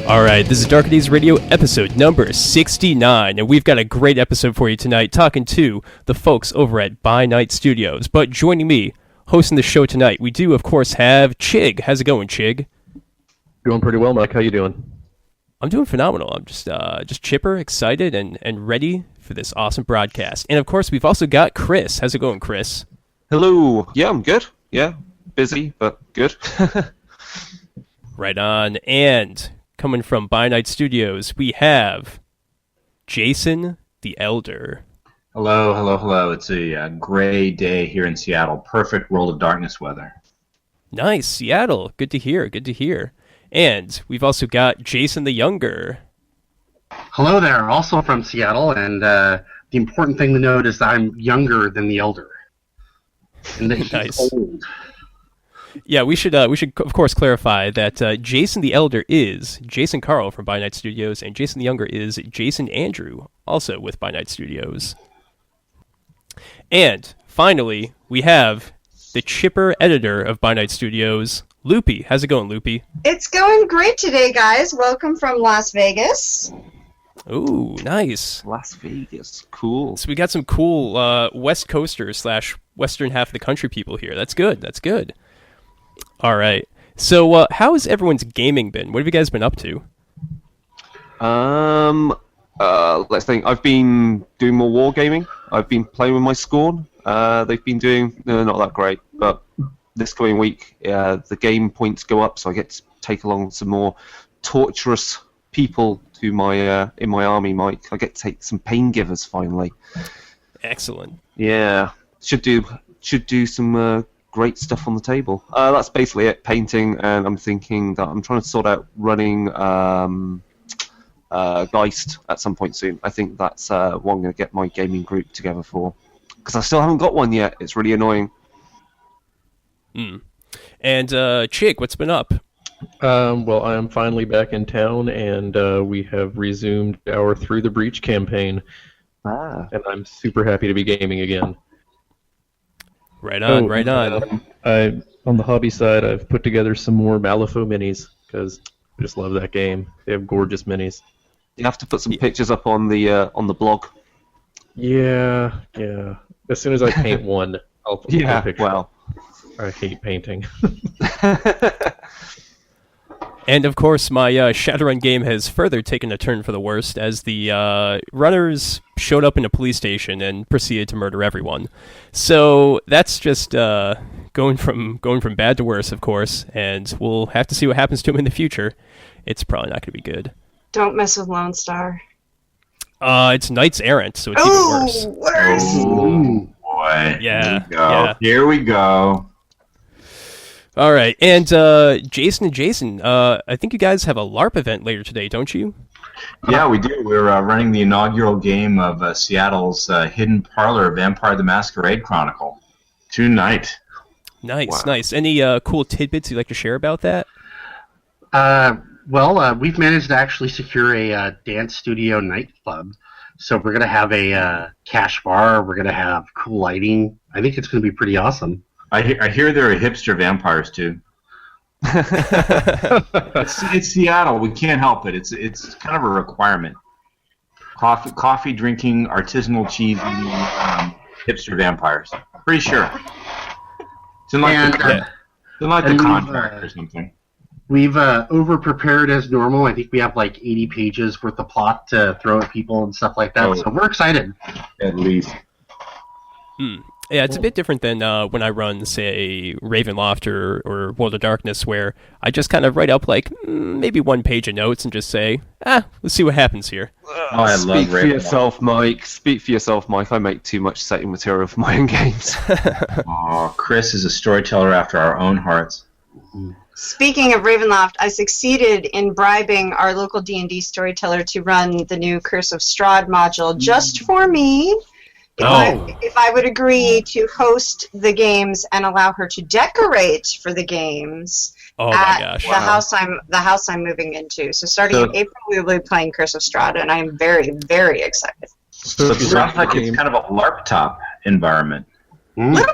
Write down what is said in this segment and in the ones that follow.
Alright, this is Darker Days Radio episode number 69, and we've got a great episode for you tonight, talking to the folks over at By Night Studios. But joining me, hosting the show tonight, we do, of course, have Chigg. How's it going, Chigg? Doing pretty well, Mike. How you doing? I'm doing phenomenal. I'm just chipper, excited, and ready for this awesome broadcast. And, of course, we've also got Chris. How's it going, Chris? Hello. Yeah, I'm good. Yeah, busy, but good. Right on. And coming from By Night Studios, we have Jason the Elder. Hello. It's a gray day here in Seattle. Perfect World of Darkness weather. Nice, Seattle. Good to hear. And we've also got Jason the Younger. Hello there, also from Seattle, and the important thing to note is that I'm younger than the Elder. And that he's Nice. old. Yeah, we should of course clarify that Jason the Elder is Jason Carl from By Night Studios, and Jason the Younger is Jason Andrew, also with By Night Studios. And finally, we have the chipper editor of By Night Studios, Loopy. How's it going, Loopy? It's going great today, guys. Welcome from Las Vegas. Ooh, nice. Las Vegas. Cool. So we got some cool West Coasters / Western half of the country people here. That's good. All right. So how has everyone's gaming been? What have you guys been up to? Let's think. I've been doing more wargaming. I've been playing with my Scorn. They've been doing not that great, but this coming week, the game points go up, so I get to take along some more torturous people to my in my army, Mike. I get to take some pain givers finally. Excellent. Yeah, should do some great stuff on the table. That's basically it. Painting, and I'm thinking that I'm trying to sort out running Geist at some point soon. I think that's what I'm going to get my gaming group together for, because I still haven't got one yet. It's really annoying. And Chigg, what's been up? Well, I am finally back in town, and we have resumed our Through the Breach campaign. And I'm super happy to be gaming again. Right on. On the hobby side, I've put together some more Malifaux minis, because I just love that game. They have gorgeous minis. You have to put some pictures up on the blog. Yeah. As soon as I paint one, I'll put a picture. Well. I hate painting. And of course, my Shadowrun game has further taken a turn for the worst as the runners showed up in a police station and proceeded to murder everyone. So that's just going from bad to worse, of course, and we'll have to see what happens to him in the future. It's probably not going to be good. Don't mess with Lone Star. It's Knights Errant, so it's even worse. Oh, boy. Yeah. Here we go. All right, and Jason, I think you guys have a LARP event later today, don't you? Yeah, we do. We're running the inaugural game of Seattle's Hidden Parlor Vampire the Masquerade Chronicle tonight. Nice, Wow. nice. Any cool tidbits you'd like to share about that? Well, we've managed to actually secure a dance studio nightclub. So we're going to have a cash bar. We're going to have cool lighting. I think it's going to be pretty awesome. I hear there are hipster vampires too. It's Seattle. We can't help it. It's kind of a requirement. Coffee drinking, artisanal cheese eating, hipster vampires. Pretty sure. It's in like the contract or something. We've over-prepared as normal. I think we have like 80 pages worth of plot to throw at people and stuff like that. So we're excited. At least. Yeah, it's a bit different than when I run, say, Ravenloft or World of Darkness, where I just kind of write up, like, maybe one page of notes and just say, let's see what happens here. I love Speak for Ravenloft. yourself, Mike. Speak for yourself, Mike. I make too much setting material for my own games. Oh, Chris is a storyteller after our own hearts. Speaking of Ravenloft, I succeeded in bribing our local D&D storyteller to run the new Curse of Strahd module just for me. If I would agree to host the games and allow her to decorate for the games Oh at my gosh! the house I'm moving into. So starting in April, we will be playing Curse of Strahd, and I'm very, very excited. So it sounds like it's kind of a LARP top environment. Little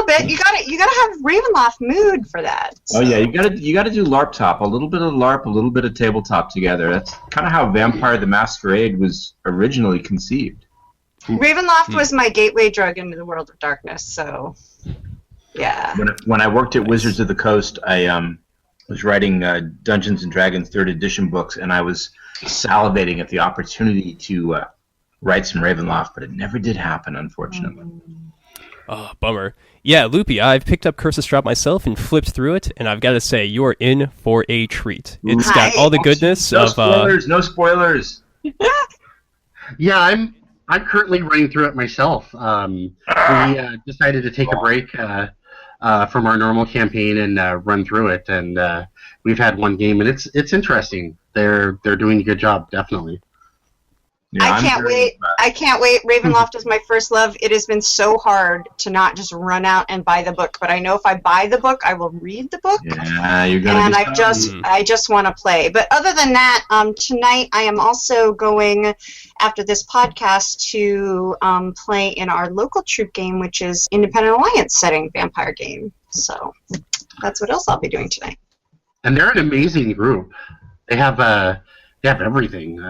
bit. You gotta have Ravenloft mood for that. So. Oh yeah, you gotta do LARP top. A little bit of LARP, a little bit of tabletop together. That's kind of how Vampire the Masquerade was originally conceived. Ravenloft was my gateway drug into the world of darkness. So, yeah. When I worked at Wizards of the Coast, I was writing Dungeons and Dragons 3rd edition books, and I was salivating at the opportunity to write some Ravenloft, but it never did happen, unfortunately. Oh, bummer. Yeah, Loopy, I've picked up Curse of Strahd myself and flipped through it, and I've got to say, you are in for a treat. It's got all the goodness No of... spoilers, no spoilers! Yeah, I'm currently running through it myself. We decided to take a break from our normal campaign and run through it, and we've had one game, and it's interesting. They're doing a good job, definitely. Yeah, I can't wait. Ravenloft is my first love. It has been so hard to not just run out and buy the book, but I know if I buy the book, I will read the book. Yeah, you're gonna. And I just want to play. But other than that, tonight I am also going after this podcast to play in our local troop game, which is Independent Alliance setting vampire game. So that's what else I'll be doing tonight. And they're an amazing group. They have everything.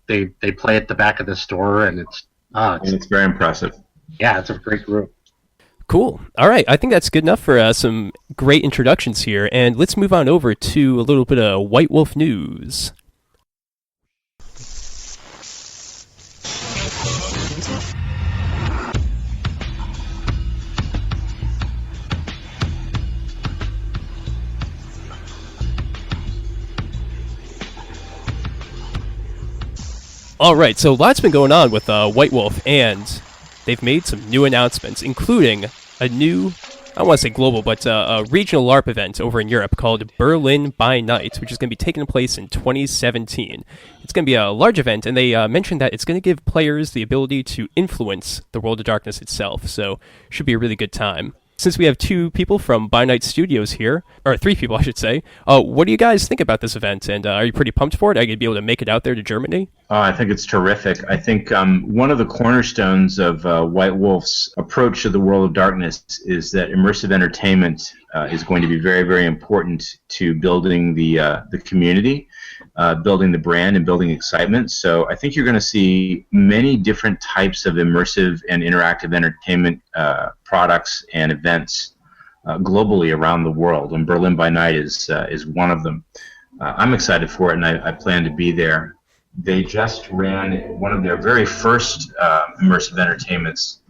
They play at the back of the store, and it's very impressive. Yeah, it's a great group. Cool. All right, I think that's good enough for some great introductions here, and let's move on over to a little bit of White Wolf news. All right, so lots been going on with White Wolf, and they've made some new announcements, including a new, I don't want to say global, but a regional LARP event over in Europe called Berlin by Night, which is going to be taking place in 2017. It's going to be a large event, and they mentioned that it's going to give players the ability to influence the World of Darkness itself, so should be a really good time. Since we have two people from By Night Studios here, or three people, I should say, what do you guys think about this event? And are you pretty pumped for it? Are you going to be able to make it out there to Germany? I think it's terrific. I think one of the cornerstones of White Wolf's approach to the world of darkness is that immersive entertainment is going to be very, very important to building the community, building the brand, and building excitement. So I think you're going to see many different types of immersive and interactive entertainment products and events globally around the world, and Berlin by Night is one of them. I'm excited for it, and I plan to be there. They just ran one of their very first immersive entertainments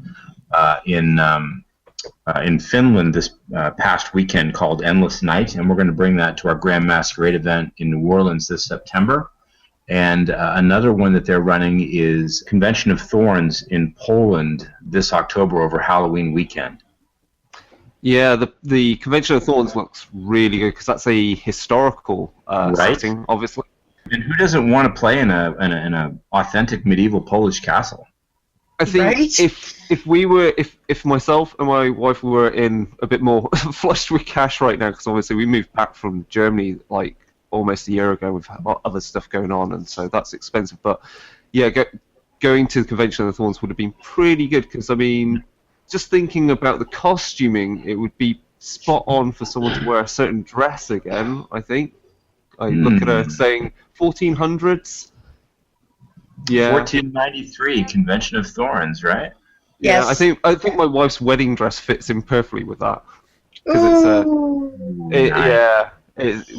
in Finland this past weekend called Endless Night, and we're going to bring that to our Grand Masquerade event in New Orleans this September. And another one that they're running is Convention of Thorns in Poland this October over Halloween weekend. Yeah, the Convention of Thorns looks really good because that's a historical setting, obviously. And who doesn't want to play in a authentic medieval Polish castle? I think if myself and my wife were in a bit more flushed with cash right now, because obviously we moved back from Germany like almost a year ago with other stuff going on, and so that's expensive. But yeah, going to the Convention of the Thorns would have been pretty good because I mean, just thinking about the costuming, it would be spot on for someone to wear a certain dress again. I think I look at her saying 1400s. Yeah, 1493 Convention of Thorns, right? Yeah, Yes. I think my wife's wedding dress fits in perfectly with that because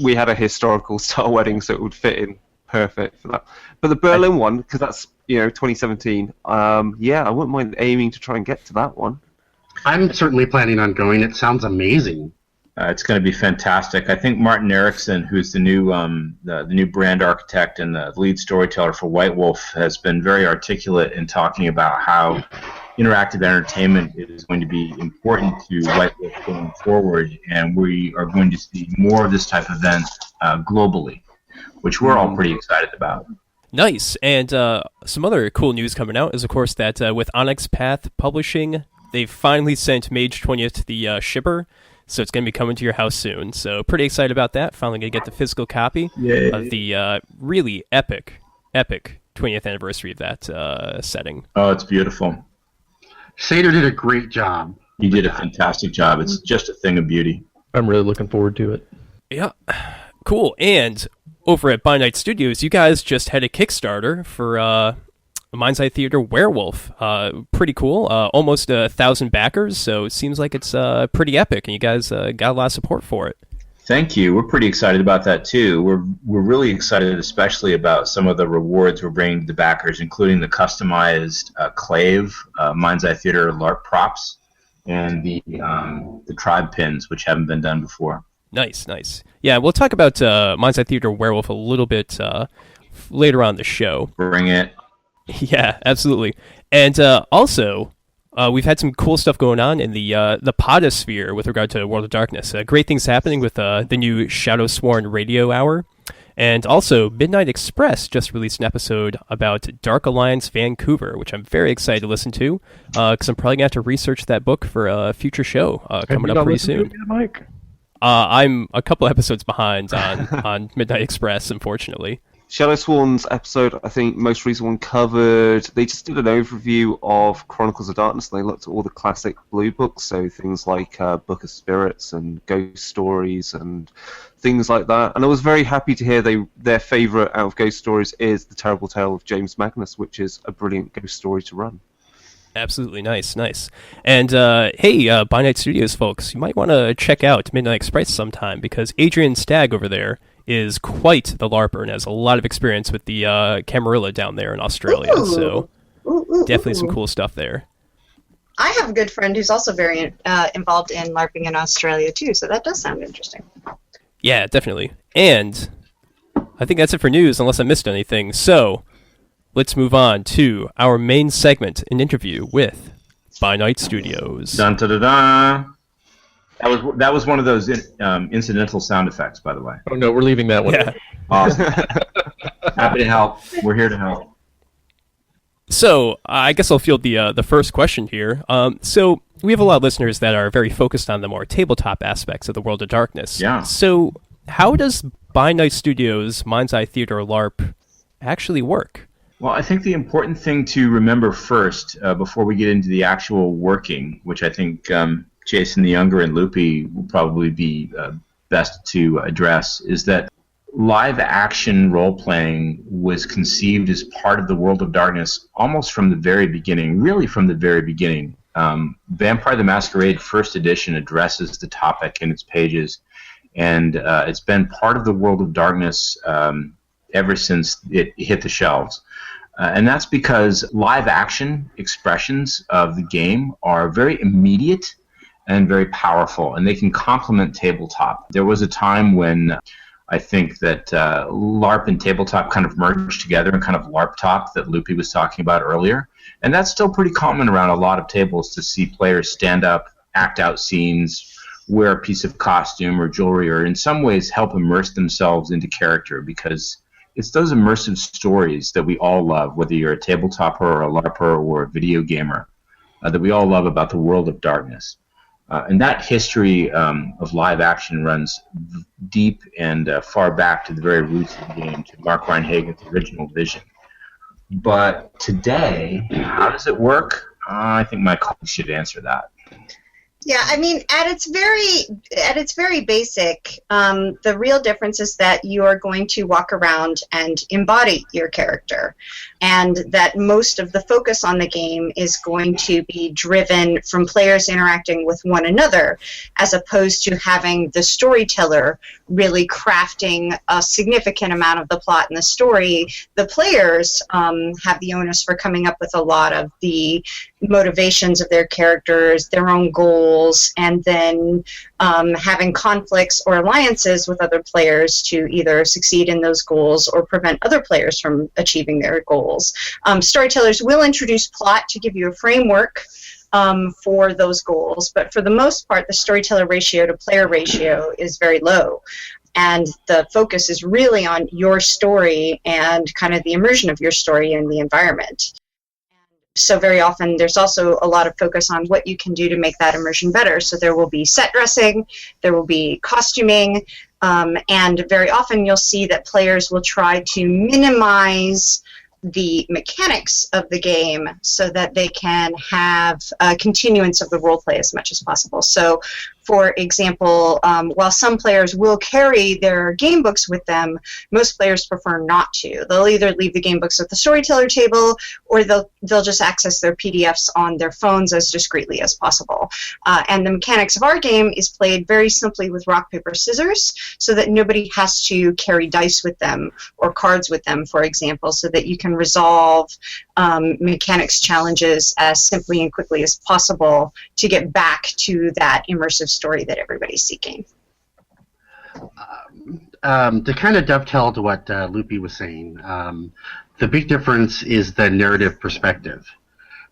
we had a historical style wedding, so it would fit in perfect for that. But the Berlin one, because that's 2017. I wouldn't mind aiming to try and get to that one. I'm certainly planning on going. It sounds amazing. It's going to be fantastic. I think Martin Erickson, who's the new brand architect and the lead storyteller for White Wolf, has been very articulate in talking about how interactive entertainment is going to be important to White Wolf going forward, and we are going to see more of this type of event globally, which we're all pretty excited about. Nice. And some other cool news coming out is, of course, that with Onyx Path Publishing, they've finally sent Mage 20th the shipper, so it's going to be coming to your house soon. So pretty excited about that. Finally going to get the physical copy of the really epic 20th anniversary of that setting. Oh, it's beautiful. Sater did a great job. You did a fantastic job. It's just a thing of beauty. I'm really looking forward to it. Yeah, cool. And over at By Night Studios, you guys just had a Kickstarter for Mind's Eye Theater Werewolf. Pretty cool. Almost 1,000 backers, so it seems like it's pretty epic, and you guys got a lot of support for it. Thank you. We're pretty excited about that too. We're really excited, especially about some of the rewards we're bringing to the backers, including the customized Clave Mind's Eye Theater LARP props and the tribe pins, which haven't been done before. Nice. Yeah, we'll talk about Mind's Eye Theater Werewolf a little bit later on the show. Bring it. Yeah, absolutely. And also, we've had some cool stuff going on in the podosphere with regard to World of Darkness. Great things happening with the new Shadowsworn radio hour. And also, Midnight Express just released an episode about Dark Alliance Vancouver, which I'm very excited to listen to, because I'm probably going to have to research that book for a future show coming up pretty soon. Mike? I'm a couple episodes behind on Midnight Express, unfortunately. Shadowsworn's episode, I think, most recent one covered. They just did an overview of Chronicles of Darkness. And they looked at all the classic blue books, so things like Book of Spirits and Ghost Stories and things like that. And I was very happy to hear their favourite out of Ghost Stories is The Terrible Tale of James Magnus, which is a brilliant ghost story to run. Absolutely nice. And hey, By Night Studios folks, you might want to check out Midnight Express sometime, because Adrian Stagg over there is quite the LARPer and has a lot of experience with the Camarilla down there in Australia. So definitely some cool stuff there. I have a good friend who's also very involved in LARPing in Australia too, so that does sound interesting. Yeah, definitely. And I think that's it for news, unless I missed anything. So let's move on to our main segment, an interview with By Night Studios. Dun da da da. That was one of those incidental sound effects, by the way. Oh no, we're leaving that one. Yeah. Awesome. Happy to help. We're here to help. So I guess I'll field the first question here. So we have a lot of listeners that are very focused on the more tabletop aspects of the World of Darkness. Yeah. So how does By Night Studios' Mind's Eye Theater LARP actually work? Well, I think the important thing to remember first, before we get into the actual working, which I think Jason the Younger and Loopy will probably be best to address, is that live action role-playing was conceived as part of the World of Darkness almost from the very beginning, really from the very beginning. Vampire the Masquerade First Edition addresses the topic in its pages, and it's been part of the World of Darkness ever since it hit the shelves. And that's because live action expressions of the game are very immediate and very powerful, and they can complement tabletop. There was a time when I think that LARP and tabletop kind of merged together and kind of LARP-top that Loopy was talking about earlier. And that's still pretty common around a lot of tables to see players stand up, act out scenes, wear a piece of costume or jewelry, or in some ways help immerse themselves into character, because it's those immersive stories that we all love, whether you're a tabletopper or a LARPer or a video gamer, that we all love about the World of Darkness. And that history of live action runs deep and far back to the very roots of the game, to Mark Reinhagen's original vision. But today, how does it work? I think my colleagues should answer that. Yeah, I mean, at its very basic, the real difference is that you are going to walk around and embody your character, and that most of the focus on the game is going to be driven from players interacting with one another, as opposed to having the storyteller really crafting a significant amount of the plot and the story. The players have the onus for coming up with a lot of the motivations of their characters, their own goals, and then having conflicts or alliances with other players to either succeed in those goals or prevent other players from achieving their goals. Storytellers will introduce plot to give you a framework for those goals, but for the most part, the storyteller ratio to player ratio is very low. and the focus is really on your story and kind of the immersion of your story in the environment. So very often there's also a lot of focus on what you can do to make that immersion better. So there will be set dressing, there will be costuming, and very often you'll see that players will try to minimize the mechanics of the game so that they can have a continuance of the role play as much as possible. So, for example, while some players will carry their game books with them, most players prefer not to. They'll either leave the game books at the storyteller table, or they'll just access their PDFs on their phones as discreetly as possible. And the mechanics of our game is played very simply with rock, paper, scissors, so that nobody has to carry dice with them or cards with them, for example, so that you can resolve mechanics challenges as simply and quickly as possible to get back to that immersive story that everybody's seeking. To kind of dovetail to what Loopy was saying, the big difference is the narrative perspective.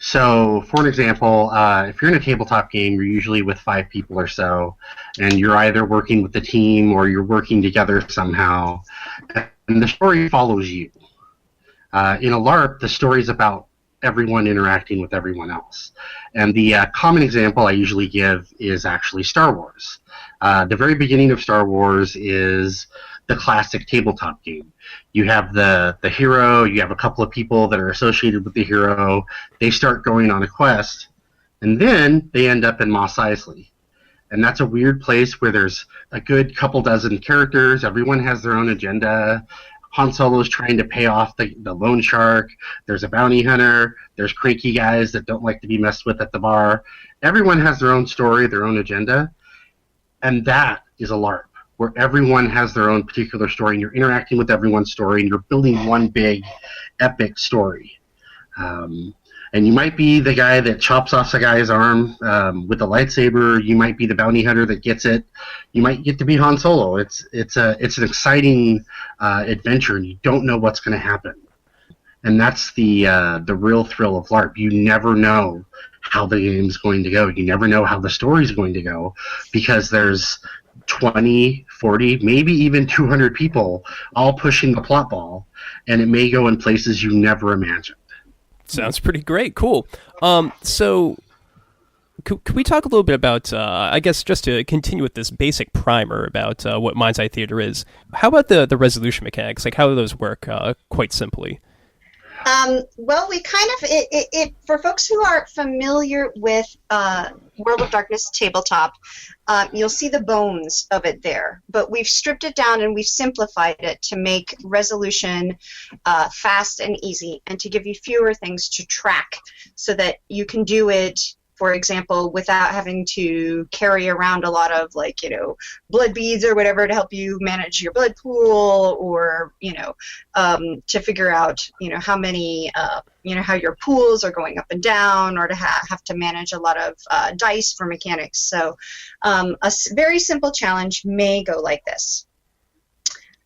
So, for an example, if you're in a tabletop game, you're usually with 5 people or so, and you're either working with the team or you're working together somehow, and the story follows you. In a LARP, the story's about everyone interacting with everyone else. And the common example I usually give is actually Star Wars. The very beginning of Star Wars is the classic tabletop game. You have the hero, you have a couple of people that are associated with the hero, they start going on a quest, and then they end up in Mos Eisley. And that's a weird place where there's a good couple dozen characters, everyone has their own agenda. Han Solo's trying to pay off the loan shark. There's a bounty hunter. There's cranky guys that don't like to be messed with at the bar. Everyone has their own story, their own agenda. And that is a LARP, where everyone has their own particular story, and you're interacting with everyone's story, and you're building one big, epic story. And you might be the guy that chops off a guy's arm with a lightsaber. You might be the bounty hunter that gets it. You might get to be Han Solo. It's an exciting adventure, and you don't know what's going to happen. And that's the real thrill of LARP. You never know how the game's going to go. You never know how the story's going to go, because there's 20, 40, maybe even 200 people all pushing the plot ball, and it may go in places you never imagined. Sounds pretty great. Cool. So, could we talk a little bit about, I guess, just to continue with this basic primer about what Mind's Eye Theater is, how about the resolution mechanics? Like, how do those work quite simply? Well, we kind of, for folks who are familiar with World of Darkness tabletop, you'll see the bones of it there. But we've stripped it down and we've simplified it to make resolution fast and easy, and to give you fewer things to track so that you can do it, for example, without having to carry around a lot of, like, blood beads or whatever to help you manage your blood pool, or, to figure out, how many, how your pools are going up and down, or to have to manage a lot of dice for mechanics. So a very simple challenge may go like this.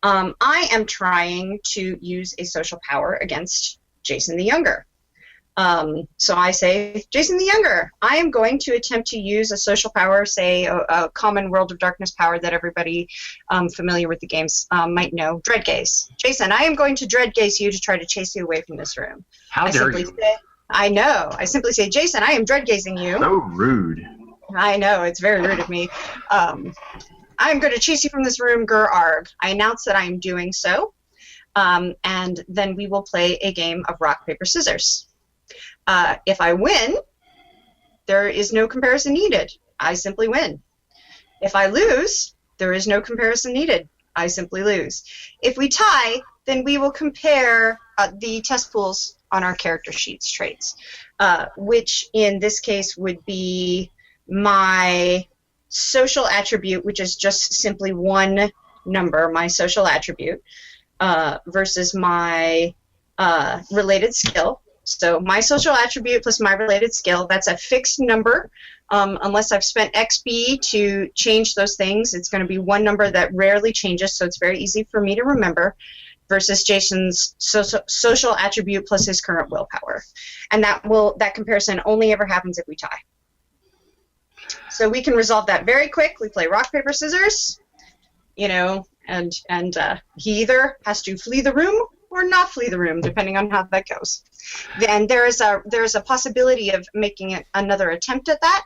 I am trying to use a social power against Jason the Younger. So I say, Jason the Younger, I am going to attempt to use a social power, say a common World of Darkness power that everybody familiar with the games might know, Dread Gaze. Jason, I am going to Dread Gaze you to try to chase you away from this room. How dare you? I know. I simply say, Jason, I am Dread Gazing you. So rude. I know. It's very rude of me. I am going to chase you from this room, Gur Arg. I announce that I am doing so, and then we will play a game of rock, paper, scissors. If I win, there is no comparison needed. I simply win. If I lose, there is no comparison needed. I simply lose. If we tie, then we will compare the test pools on our character sheets traits, which in this case would be my social attribute, which is just simply one number, my social attribute, versus my related skill. So my social attribute plus my related skill, that's a fixed number. Unless I've spent XP to change those things, it's going to be one number that rarely changes, so it's very easy for me to remember, versus Jason's social attribute plus his current willpower. And that comparison only ever happens if we tie. So we can resolve that very quick. We play rock, paper, scissors. and he either has to flee the room or not flee the room, depending on how that goes. Then there is a possibility of making another attempt at that.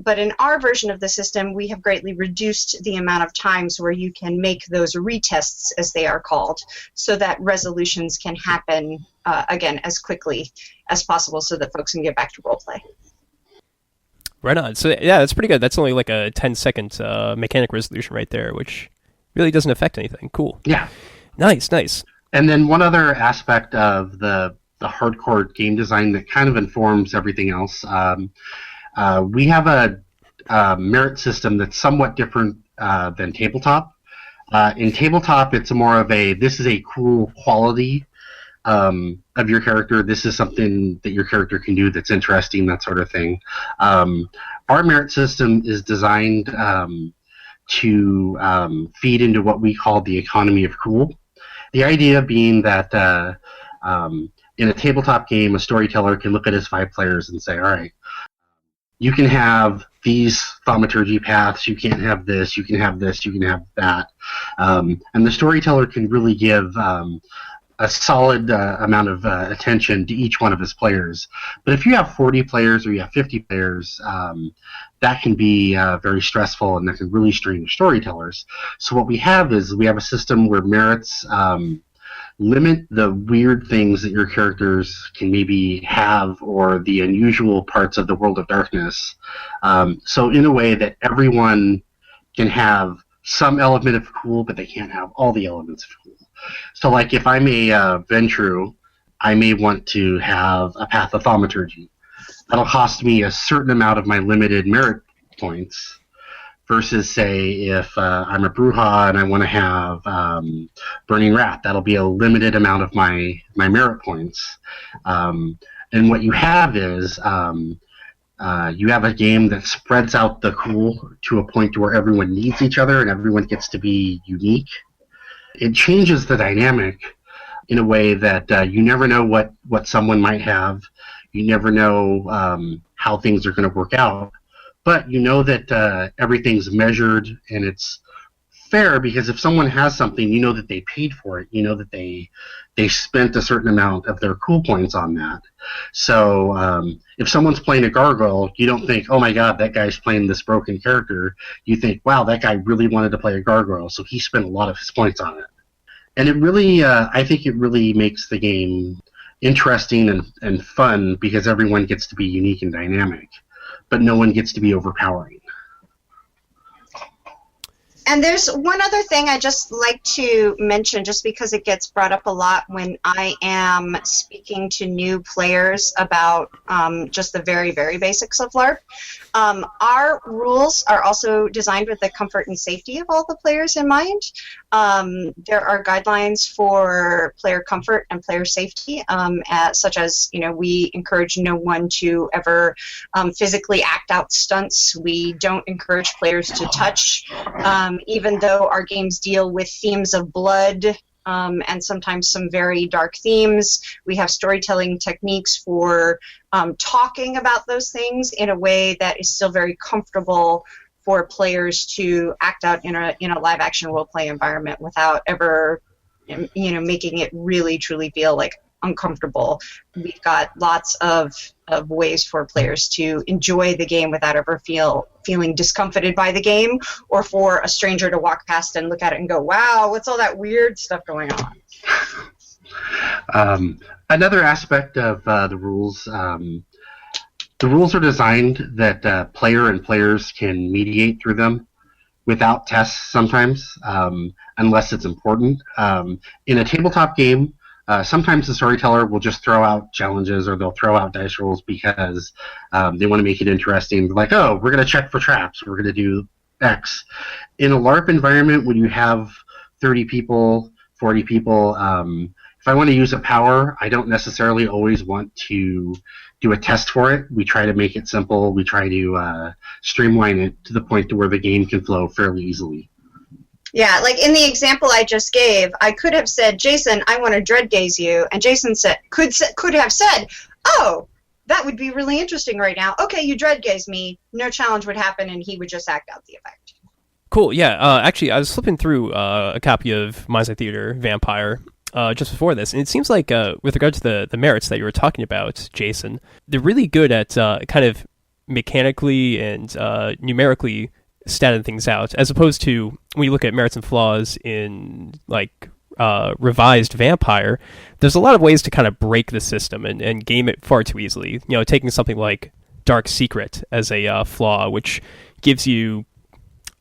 But in our version of the system, we have greatly reduced the amount of times where you can make those retests, as they are called, so that resolutions can happen, again, as quickly as possible so that folks can get back to roleplay. Right on. So, yeah, that's pretty good. That's only like a 10-second mechanic resolution right there, which really doesn't affect anything. Cool. Yeah. Nice. And then one other aspect of the hardcore game design that kind of informs everything else, we have a merit system that's somewhat different than tabletop. In tabletop, it's more of this is a cool quality of your character. This is something that your character can do that's interesting, that sort of thing. Our merit system is designed to feed into what we call the economy of cool. The idea being that in a tabletop game, a storyteller can look at his 5 players and say, all right, you can have these thaumaturgy paths, you can't have this, you can have this, you can have that. And the storyteller can really give a solid amount of attention to each one of his players. But if you have 40 players or you have 50 players, that can be very stressful and that can really strain storytellers. So what we have is we have a system where merits limit the weird things that your characters can maybe have or the unusual parts of the world of darkness. So in a way that everyone can have some element of cool, but they can't have all the elements of cool. So like if I'm a Ventru, I may want to have a path of thaumaturgy. That'll cost me a certain amount of my limited merit points. Versus, say, if I'm a Bruja and I want to have Burning Wrath, that'll be a limited amount of my merit points. And what you have is you have a game that spreads out the cool to a point where everyone needs each other and everyone gets to be unique. It changes the dynamic in a way that you never know what someone might have. You never know how things are going to work out. But you know that everything's measured and it's fair because if someone has something, you know that they paid for it. You know that they spent a certain amount of their cool points on that. So if someone's playing a gargoyle, you don't think, oh my god, that guy's playing this broken character. You think, wow, that guy really wanted to play a gargoyle, so he spent a lot of his points on it. And it really, I think it really makes the game interesting and fun because everyone gets to be unique and dynamic. But no one gets to be overpowering. And there's one other thing I just like to mention, just because it gets brought up a lot when I am speaking to new players about just the very, very basics of LARP. Our rules are also designed with the comfort and safety of all the players in mind. There are guidelines for player comfort and player safety, such as, we encourage no one to ever physically act out stunts. We don't encourage players to touch. Even though our games deal with themes of blood and sometimes some very dark themes, we have storytelling techniques for talking about those things in a way that is still very comfortable for players to act out in a live action roleplay environment without ever making it really truly feel like uncomfortable. We've got lots of ways for players to enjoy the game without ever feeling discomfited by the game, or for a stranger to walk past and look at it and go, wow, what's all that weird stuff going on? Another aspect of the rules are designed that player and players can mediate through them without tests sometimes, unless it's important. In a tabletop game, sometimes the storyteller will just throw out challenges or they'll throw out dice rolls because they want to make it interesting. They're like, oh, we're going to check for traps. We're going to do X. In a LARP environment, when you have 30 people, 40 people, if I want to use a power, I don't necessarily always want to do a test for it. We try to make it simple. We try to streamline it to the point to where the game can flow fairly easily. Yeah, like in the example I just gave, I could have said, Jason, I want to dread gaze you, and Jason could have said, oh, that would be really interesting right now. Okay, you dread gaze me, no challenge would happen, and he would just act out the effect. Cool. Yeah. Actually, I was flipping through a copy of Mind's Eye Theater Vampire just before this, and it seems like with regard to the merits that you were talking about, Jason, they're really good at kind of mechanically and numerically statting things out, as opposed to when you look at merits and flaws in like revised Vampire. There's a lot of ways to kind of break the system and game it far too easily. You know, taking something like Dark Secret as a flaw, which gives you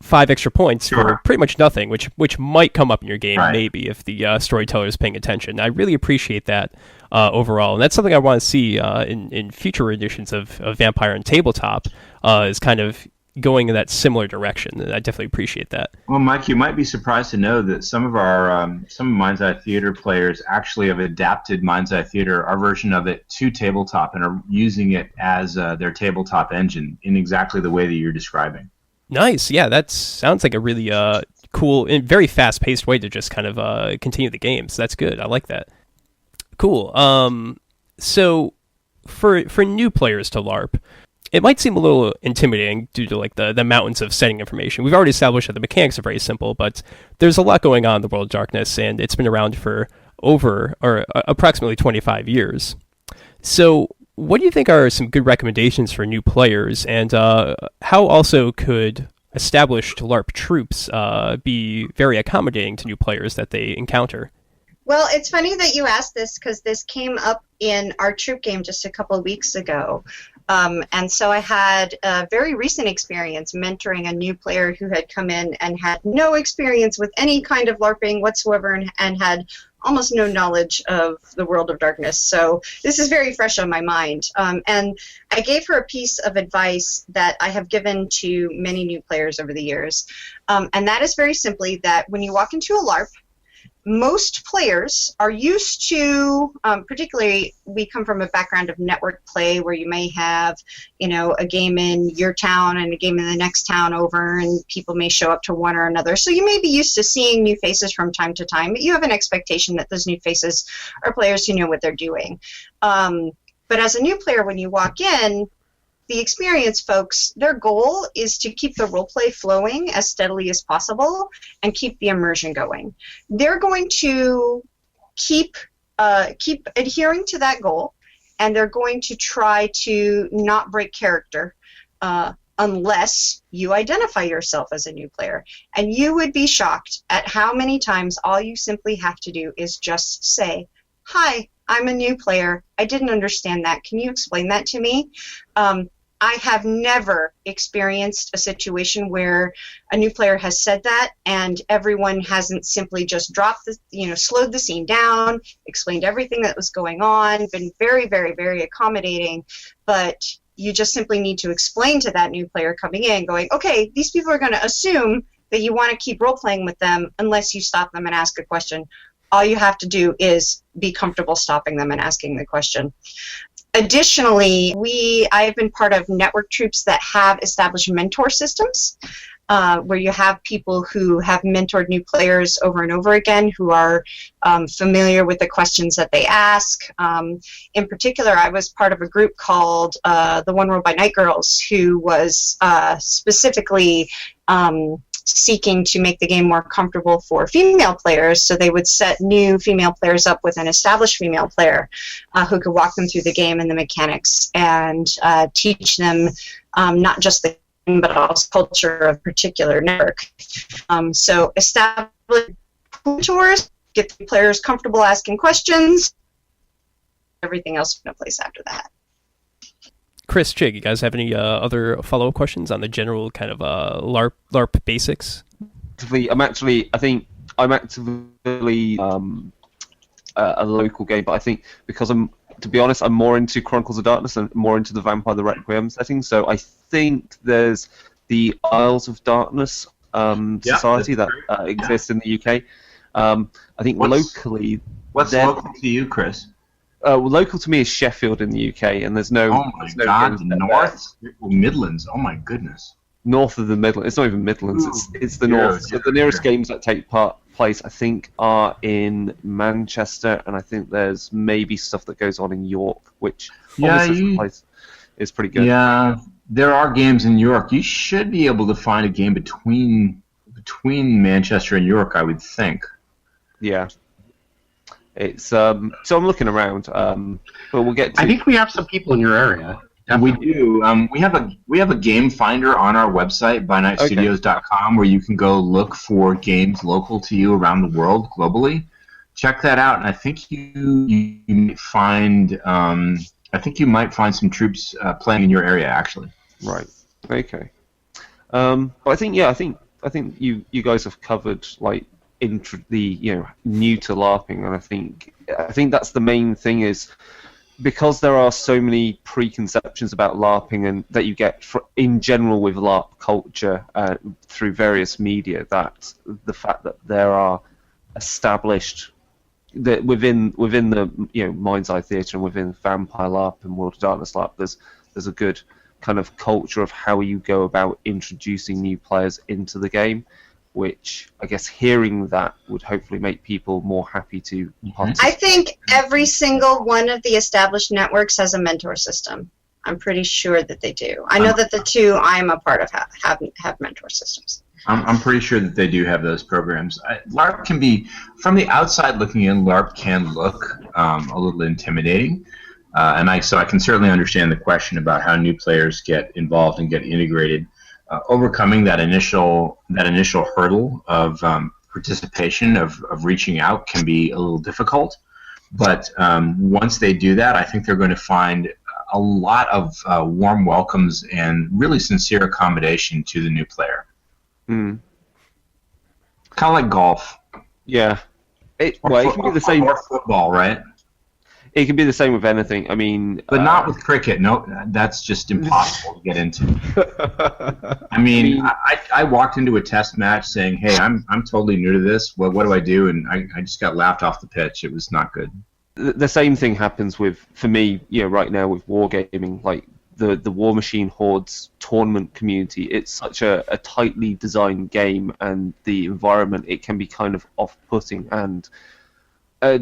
5 extra points for pretty much nothing, which might come up in your game maybe if the storyteller is paying attention. I really appreciate that overall, and that's something I want to see in future editions of Vampire and Tabletop, is kind of going in that similar direction. I definitely appreciate that. Well, Mike, you might be surprised to know that some of Mind's Eye Theater players actually have adapted Mind's Eye Theater, our version of it, to tabletop and are using it as their tabletop engine in exactly the way that you're describing. Nice. Yeah, that sounds like a really cool and very fast-paced way to just kind of continue the game. So that's good. I like that. Cool. So for new players to LARP, it might seem a little intimidating due to like the mountains of setting information. We've already established that the mechanics are very simple, but there's a lot going on in the World of Darkness, and it's been around for approximately 25 years. So what do you think are some good recommendations for new players, and how also could established LARP troops be very accommodating to new players that they encounter? Well, it's funny that you asked this because this came up in our troop game just a couple of weeks ago. And so I had a very recent experience mentoring a new player who had come in and had no experience with any kind of LARPing whatsoever and had almost no knowledge of the World of Darkness. So this is very fresh on my mind. And I gave her a piece of advice that I have given to many new players over the years. And that is very simply that when you walk into a LARP, most players are used to, particularly we come from a background of network play where you may have, a game in your town and a game in the next town over, and people may show up to one or another. So you may be used to seeing new faces from time to time, but you have an expectation that those new faces are players who know what they're doing. But as a new player, when you walk in, the experienced folks, their goal is to keep the role play flowing as steadily as possible and keep the immersion going. They're going to keep adhering to that goal, and they're going to try to not break character unless you identify yourself as a new player. And you would be shocked at how many times all you simply have to do is just say, "Hi, I'm a new player. I didn't understand that. Can you explain that to me?" I have never experienced a situation where a new player has said that and everyone hasn't simply just dropped slowed the scene down, explained everything that was going on, been very, very, very accommodating. But you just simply need to explain to that new player coming in, going, okay, these people are going to assume that you want to keep role-playing with them unless you stop them and ask a question. All you have to do is be comfortable stopping them and asking the question. Additionally, I have been part of network troops that have established mentor systems, where you have people who have mentored new players over and over again who are familiar with the questions that they ask. In particular, I was part of a group called the One World by Night Girls, who was specifically seeking to make the game more comfortable for female players, so they would set new female players up with an established female player who could walk them through the game and the mechanics and teach them not just the game but also culture of a particular network. So establish mentors, get the players comfortable asking questions, everything else in place after that. Chris, Chigg, you guys have any other follow-up questions on the general kind of LARP basics? I'm actively a local game, but I think because to be honest, I'm more into Chronicles of Darkness and more into the Vampire the Requiem setting. So I think there's the Isles of Darkness society that exists in the UK. I think locally. What's local to you, Chris? Local to me is Sheffield in the UK, and there's no. Oh my God! North Midlands. Oh my goodness. North of the Midlands. It's not even Midlands. It's the north. So the nearest games that take place, I think, are in Manchester, and I think there's maybe stuff that goes on in York, which place is pretty good. Yeah, there are games in York. You should be able to find a game between between Manchester and York, I would think. Yeah. It's so I'm looking around, but we'll get to... I think we have some people in your area. We do. We have a game finder on our website, bynightstudios.com, where you can go look for games local to you around the world, globally. Check that out, and I think you might find some troops playing in your area, actually. Right. Okay. I think you guys have covered like new to LARPing, and I think that's the main thing is, because there are so many preconceptions about LARPing and that you get in general with LARP culture through various media, that the fact that there are established that within the Mind's Eye Theatre and within Vampire LARP and World of Darkness LARP, there's a good kind of culture of how you go about introducing new players into the game, which I guess hearing that would hopefully make people more happy to participate. I think every single one of the established networks has a mentor system. I'm pretty sure that they do. I know that the two I'm a part of have mentor systems. I'm pretty sure that they do have those programs. LARP can be, from the outside looking in, LARP can look a little intimidating. So I can certainly understand the question about how new players get involved and get integrated. Overcoming that initial hurdle of participation, of reaching out, can be a little difficult. But once they do that, I think they're going to find a lot of warm welcomes and really sincere accommodation to the new player. Mm. Kind of like golf. Yeah. It can be the same. Or football, right? It can be the same with anything. I mean, but not with cricket. No, that's just impossible to get into. I walked into a test match saying, "Hey, I'm totally new to this. What do I do?" And I just got laughed off the pitch. It was not good. The same thing happens for me, right now with wargaming. Like the War Machine Hordes tournament community, it's such a tightly designed game, and the environment, it can be kind of off-putting and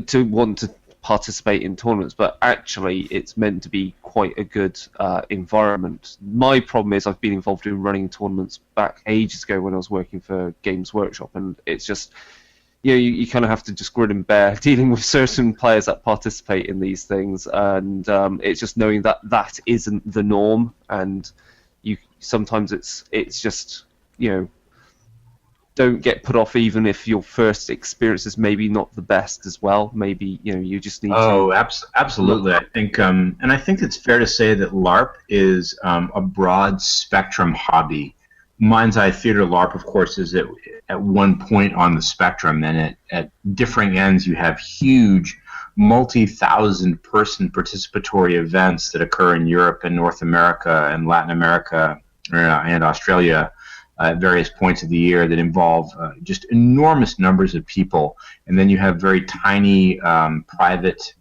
to want to participate in tournaments, but actually it's meant to be quite a good environment. My problem is I've been involved in running tournaments back ages ago when I was working for Games Workshop, and it's just you kind of have to just grin and bear dealing with certain players that participate in these things, and it's just knowing that isn't the norm, and sometimes it's just don't get put off even if your first experience is maybe not the best as well. Maybe you just need to... Absolutely. I think and I think it's fair to say that LARP is a broad spectrum hobby. Mind's Eye Theatre LARP, of course, is at one point on the spectrum, and at differing ends you have huge multi-thousand person participatory events that occur in Europe and North America and Latin America and Australia at various points of the year that involve just enormous numbers of people. And then you have very tiny private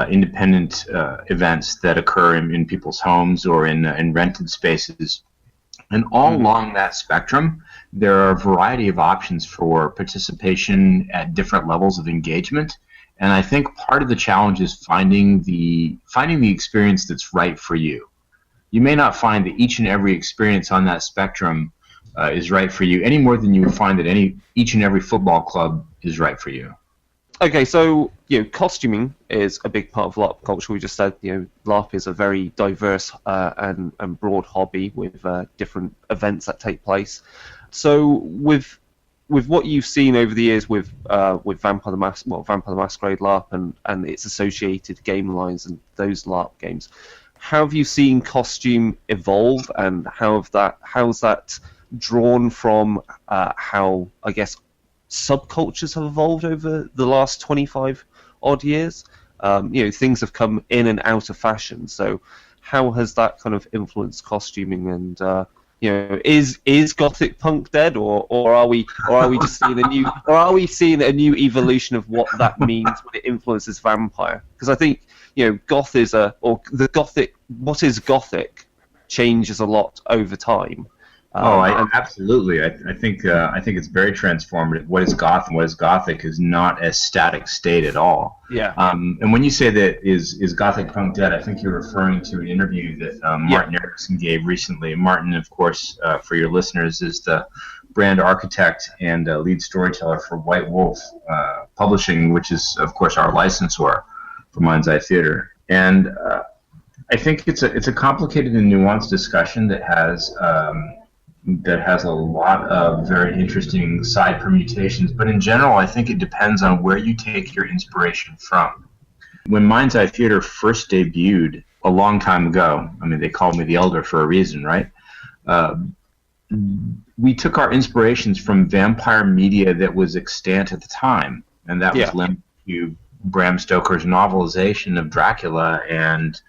independent events that occur in people's homes or in rented spaces. And all along that spectrum, there are a variety of options for participation at different levels of engagement. And I think part of the challenge is finding the experience that's right for you. You may not find that each and every experience on that spectrum is right for you any more than you would find that each and every football club is right for you. Okay, so costuming is a big part of LARP culture. We just said LARP is a very diverse and broad hobby with different events that take place. So with what you've seen over the years with Vampire the Masquerade LARP and its associated game lines and those LARP games, how have you seen costume evolve, and how's that drawn from how, I guess, subcultures have evolved over the last 25 odd years? Things have come in and out of fashion, so how has that kind of influenced costuming? And is gothic punk dead, or are we just seeing a new evolution of what that means when it influences vampire? Because I think what is gothic changes a lot over time. Absolutely. I think it's very transformative. What is goth and what is gothic is not a static state at all. Yeah. And when you say that is gothic punk dead, I think you're referring to an interview that Martin Erickson gave recently. Martin, of course, for your listeners, is the brand architect and lead storyteller for White Wolf Publishing, which is, of course, our licensor for Mind's Eye Theater. And I think it's a complicated and nuanced discussion that has a lot of very interesting side permutations. But in general, I think it depends on where you take your inspiration from. When Mind's Eye Theater first debuted a long time ago, I mean, they called me the Elder for a reason, right? We took our inspirations from vampire media that was extant at the time, and that was linked to Bram Stoker's novelization of Dracula and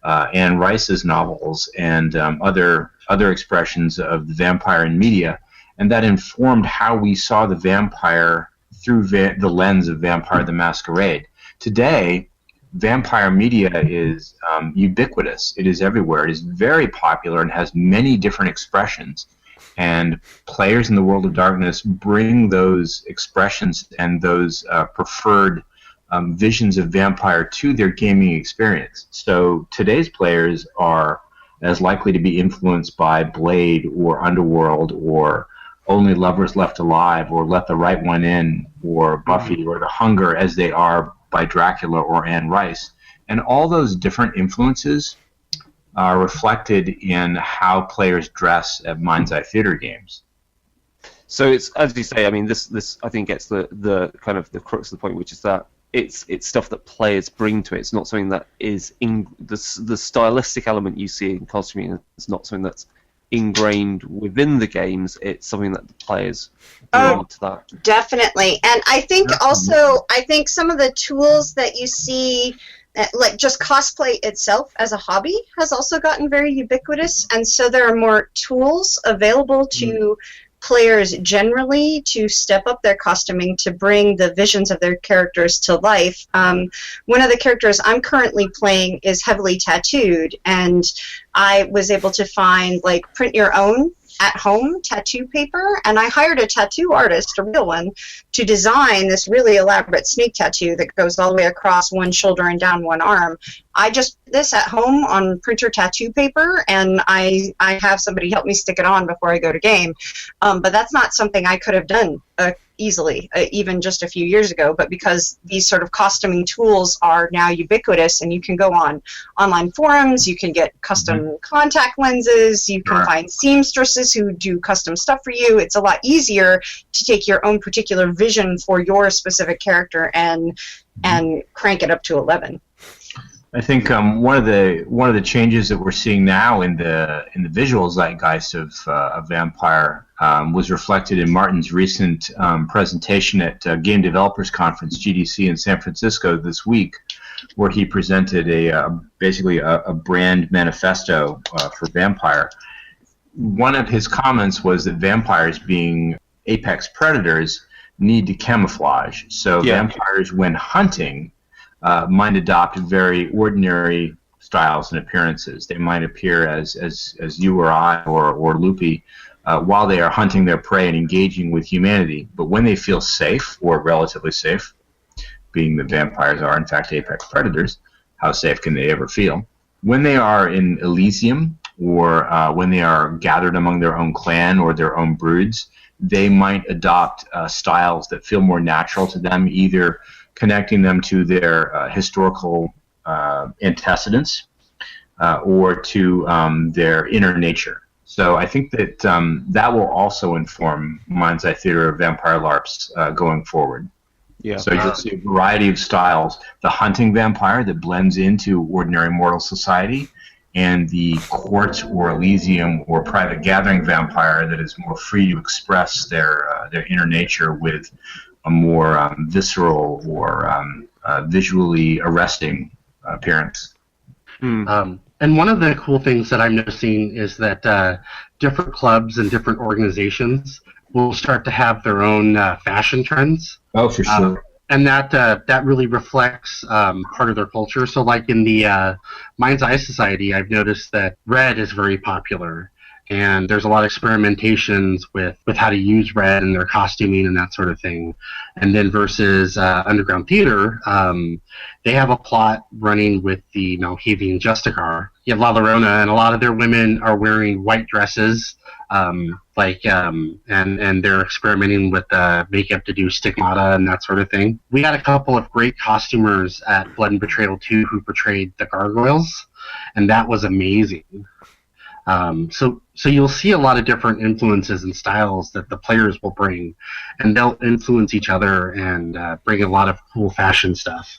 Anne Rice's novels and other expressions of the vampire in media, and that informed how we saw the vampire through the lens of Vampire the Masquerade. Today, vampire media is ubiquitous. It is everywhere. It is very popular and has many different expressions. And players in the World of Darkness bring those expressions and those preferred visions of vampire to their gaming experience. So today's players are as likely to be influenced by Blade or Underworld or Only Lovers Left Alive or Let the Right One In or Buffy or The Hunger as they are by Dracula or Anne Rice. And all those different influences are reflected in how players dress at Mind's Eye Theater games. So it's, as you say, I mean, this I think gets the kind of the crux of the point, which is that it's stuff that players bring to it. It's not something that is the stylistic element you see in costuming. It's not something that's ingrained within the games. It's something that the players bring to that. Definitely, and I think also some of the tools that you see, like just cosplay itself as a hobby, has also gotten very ubiquitous, and so there are more tools available to players generally to step up their costuming to bring the visions of their characters to life. One of the characters I'm currently playing is heavily tattooed, and I was able to find like print your own at-home tattoo paper, and I hired a tattoo artist, a real one, to design this really elaborate snake tattoo that goes all the way across one shoulder and down one arm. I just did this at home on printer tattoo paper, and I have somebody help me stick it on before I go to game. But that's not something I could have done easily, even just a few years ago. But because these sort of costuming tools are now ubiquitous, and you can go on online forums, you can get custom contact lenses, you can find seamstresses who do custom stuff for you. It's a lot easier to take your own particular vision for your specific character and crank it up to 11. I think one of the changes that we're seeing now in the visual zeitgeist of Vampire was reflected in Martin's recent presentation at Game Developers Conference (GDC) in San Francisco this week, where he presented basically a brand manifesto for Vampire. One of his comments was that vampires, being apex predators, need to camouflage. So vampires, when hunting, might adopt very ordinary styles and appearances. They might appear as you or I or Loopy while they are hunting their prey and engaging with humanity. But when they feel safe, or relatively safe, being that vampires are in fact apex predators, how safe can they ever feel? When they are in Elysium, or when they are gathered among their own clan or their own broods, they might adopt styles that feel more natural to them, either connecting them to their historical antecedents or to their inner nature. So I think that that will also inform Mind's Eye Theater of Vampire LARPs going forward. Yeah. So you'll see a variety of styles. The hunting vampire that blends into ordinary mortal society, and the court or Elysium or private gathering vampire that is more free to express their inner nature with a more visceral or visually arresting appearance. And one of the cool things that I'm noticing is that different clubs and different organizations will start to have their own fashion trends. Oh, for sure. And that really reflects part of their culture. So like in the Mind's Eye Society, I've noticed that red is very popular. and there's a lot of experimentations with how to use red and their costuming and that sort of thing. And then versus Underground Theater, they have a plot running with the Malkavian Justicar. You have La Llorona, and a lot of their women are wearing white dresses, and they're experimenting with makeup to do stigmata and that sort of thing. We had a couple of great costumers at Blood and Betrayal 2 who portrayed the gargoyles, and that was amazing. So you'll see a lot of different influences and styles that the players will bring, and they'll influence each other and bring a lot of cool fashion stuff.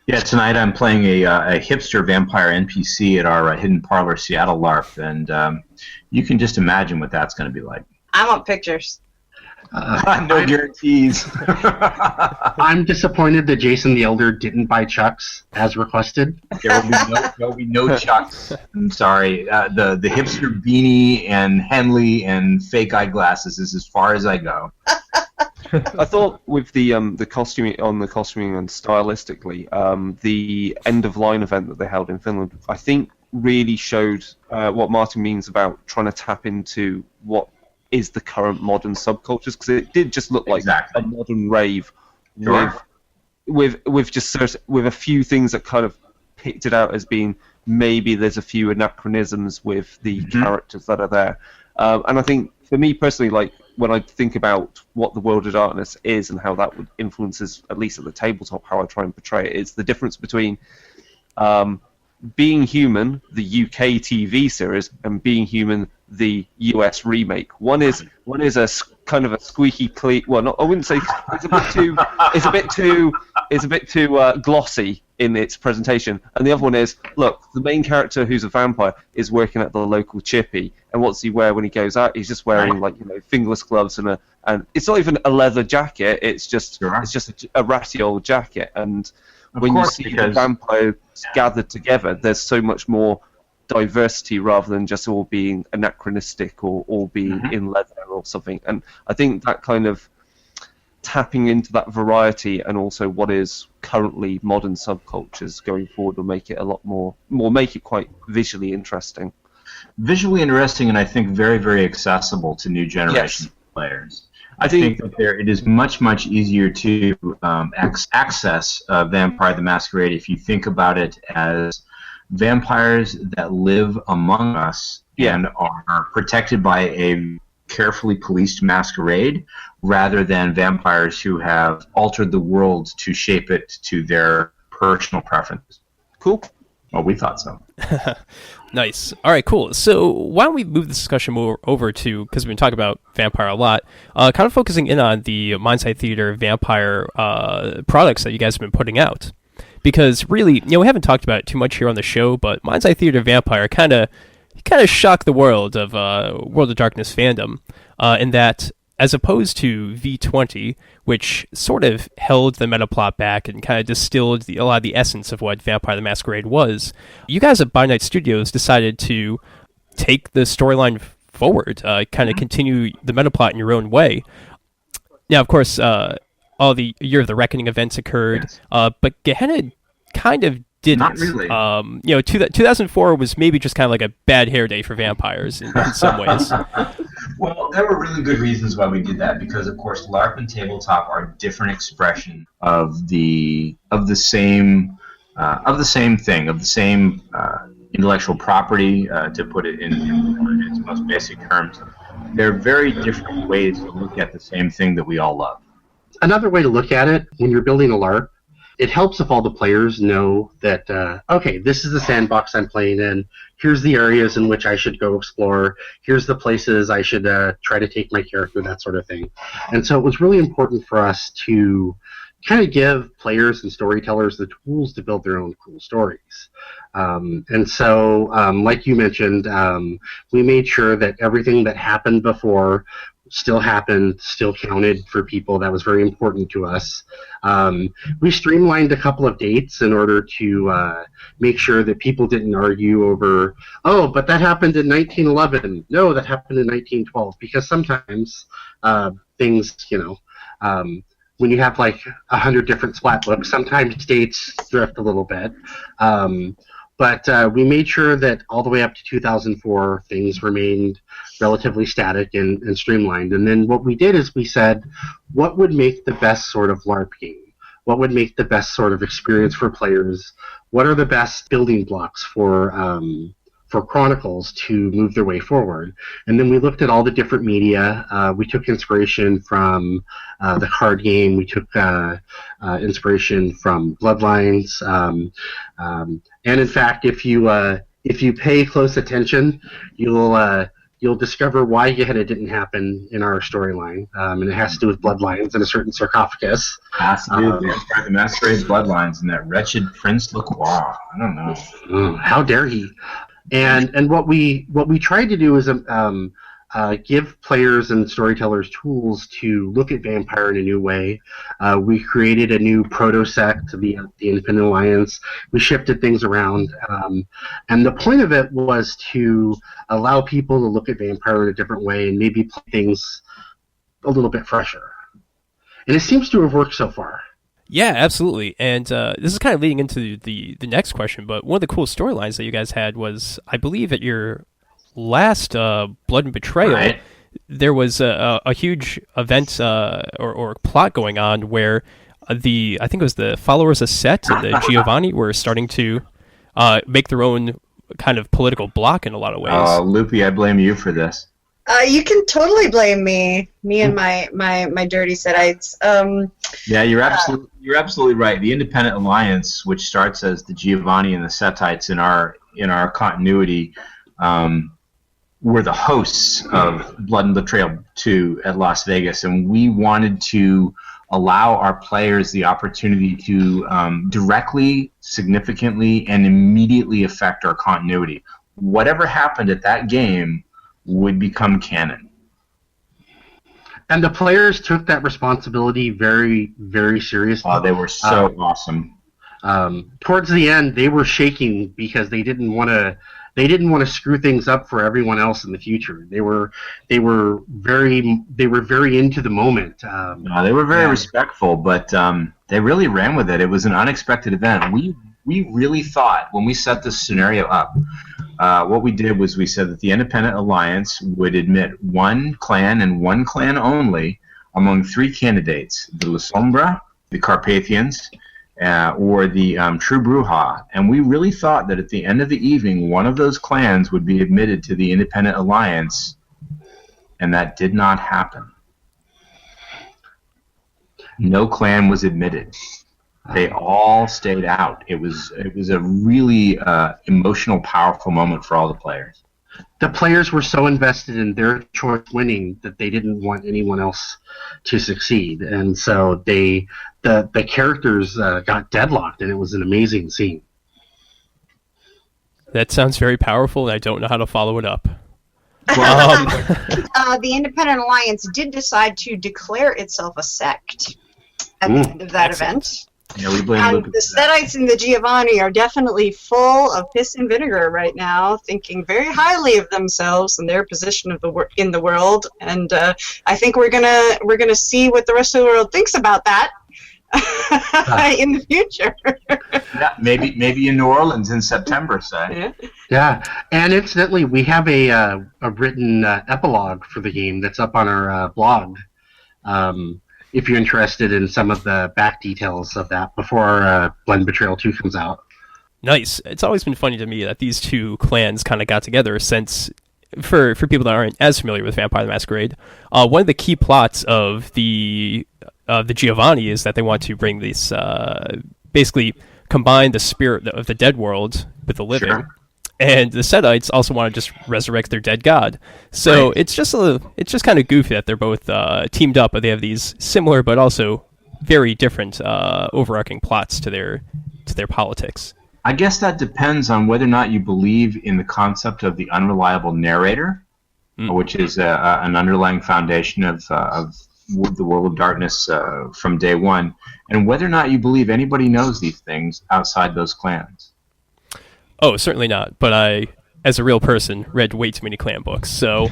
Yeah, tonight I'm playing a hipster vampire NPC at our Hidden Parlor Seattle LARP, and you can just imagine what that's going to be like. I want pictures. No guarantees. I'm disappointed that Jason the Elder didn't buy Chucks as requested. There will be no Chucks. I'm sorry. The hipster beanie and Henley and fake eyeglasses is as far as I go. I thought with the costuming and stylistically, the end of line event that they held in Finland, I think really showed what Martin means about trying to tap into what is the current modern subcultures, because it did just look like a modern rave with a few things that kind of picked it out as being maybe there's a few anachronisms with the characters that are there, and I think for me personally, like when I think about what the World of Darkness is and how that would influences, at least at the tabletop, how I try and portray it, is the difference between Being Human, the UK TV series, and Being Human, the US remake. One is a kind of a squeaky clean. Well, not, I wouldn't say it's a bit too glossy in its presentation. And the other one is, look, the main character who's a vampire is working at the local chippy, and what's he wear when he goes out? He's just wearing fingerless gloves and it's not even a leather jacket. It's just a ratty old jacket. And when you see the vampires gathered together, there's so much more diversity rather than just all being anachronistic or all being in leather or something. And I think that kind of tapping into that variety and also what is currently modern subcultures going forward will make it a lot more make it quite visually interesting. Visually interesting, and I think very, very accessible to new generation players. I think that it is much, much easier to access Vampire the Masquerade if you think about it as vampires that live among us and are protected by a carefully policed masquerade, rather than vampires who have altered the world to shape it to their personal preferences. Cool. Well, we thought so. Nice. All right, cool. So why don't we move the discussion more over to, because we've been talking about vampire a lot, kind of focusing in on the Mindside Theater vampire products that you guys have been putting out. Because really, we haven't talked about it too much here on the show, but Mindside Theater Vampire kind of shocked the world of World of Darkness fandom, in that, as opposed to V20, which sort of held the meta plot back and kind of distilled a lot of the essence of what Vampire the Masquerade was, you guys at By Night Studios decided to take the storyline forward, kind of continue the meta plot in your own way. Now, of course, all the Year of the Reckoning events occurred, but Gehenna kind of didn't. Not really. 2004 was maybe just kind of like a bad hair day for vampires in some ways. Well, there were really good reasons why we did that, because of course LARP and tabletop are different expression of the same thing, of the same intellectual property, to put it in its most basic terms. They're very different ways to look at the same thing that we all love. Another way to look at it, when you're building a LARP, it helps if all the players know that, okay, this is the sandbox I'm playing in, here's the areas in which I should go explore, here's the places I should try to take my character, that sort of thing. And so it was really important for us to kind of give players and storytellers the tools to build their own cool stories. And so, like you mentioned, we made sure that everything that happened before still happened, still counted for people. That was very important to us. We streamlined a couple of dates in order to make sure that people didn't argue over, oh, but that happened in 1911. No, that happened in 1912. Because sometimes things, when you have like 100 different splat books, sometimes dates drift a little bit. But we made sure that all the way up to 2004, things remained relatively static and streamlined. And then what we did is we said, what would make the best sort of LARP game? What would make the best sort of experience for players? What are the best building blocks for Chronicles to move their way forward? And then we looked at all the different media. We took inspiration from the card game. We took inspiration from Bloodlines. And in fact, if you pay close attention, you'll discover why Gehenna didn't happen in our storyline, and it has to do with bloodlines and a certain sarcophagus. Has to do with Grand Masquerade's bloodlines and that wretched Prince Lacroix. I don't know. How dare he? And what we tried to do is give players and storytellers tools to look at vampire in a new way. We created a new proto-sect, the Independent Alliance. We shifted things around. And the point of it was to allow people to look at vampire in a different way and maybe play things a little bit fresher. And it seems to have worked so far. Yeah, absolutely. And this is kind of leading into the next question, but one of the cool storylines that you guys had was, I believe, at your last Blood and Betrayal, Right. there was a huge event or plot going on where I think it was the followers of Set and the Giovanni were starting to make their own kind of political block in a lot of ways. Loopy, I blame you for this. You can totally blame me and my dirty Setites. Yeah, you're absolutely right. The Independent Alliance, which starts as the Giovanni and the Setites in our continuity, were the hosts of Blood and Betrayal 2 at Las Vegas, and we wanted to allow our players the opportunity to directly, significantly, and immediately affect our continuity. Whatever happened at that game would become canon. And the players took that responsibility very, very seriously. They were so awesome. Towards the end, they were shaking because they didn't want to screw things up for everyone else in the future. They were very into the moment. They were very respectful, but they really ran with it. It was an unexpected event. We really thought when we set this scenario up, what we did was we said that the Independent Alliance would admit one clan and one clan only among three candidates: the La Sombra, the Carpathians, or the True Bruja. And we really thought that at the end of the evening, one of those clans would be admitted to the Independent Alliance, and that did not happen. No clan was admitted. They all stayed out. It was a really emotional, powerful moment for all the players. The players were so invested in their choice winning that they didn't want anyone else to succeed, and so the characters got deadlocked, and it was an amazing scene. That sounds very powerful, and I don't know how to follow it up. The Independent Alliance did decide to declare itself a sect at the end of that event. Yeah, we blame And Lucas the for that. Setites and the Giovanni are definitely full of piss and vinegar right now, thinking very highly of themselves and their position in the world. And I think we're gonna see what the rest of the world thinks about that in the future. Yeah, maybe in New Orleans in September, say. Yeah, and incidentally, we have a written epilogue for the game that's up on our blog. If you're interested in some of the back details of that before Blood and Betrayal 2 comes out. Nice. It's always been funny to me that these two clans kind of got together since, for people that aren't as familiar with Vampire the Masquerade, one of the key plots of the Giovanni is that they want to bring this, basically combine the spirit of the dead world with the living. Sure. And the Setites also want to just resurrect their dead god. So Right. it's just kind of goofy that they're both teamed up, but they have these similar but also very different overarching plots to their politics. I guess that depends on whether or not you believe in the concept of the unreliable narrator, which is an underlying foundation of the World of Darkness from day one, and whether or not you believe anybody knows these things outside those clans. Oh, certainly not. But I, as a real person, read way too many clan books. So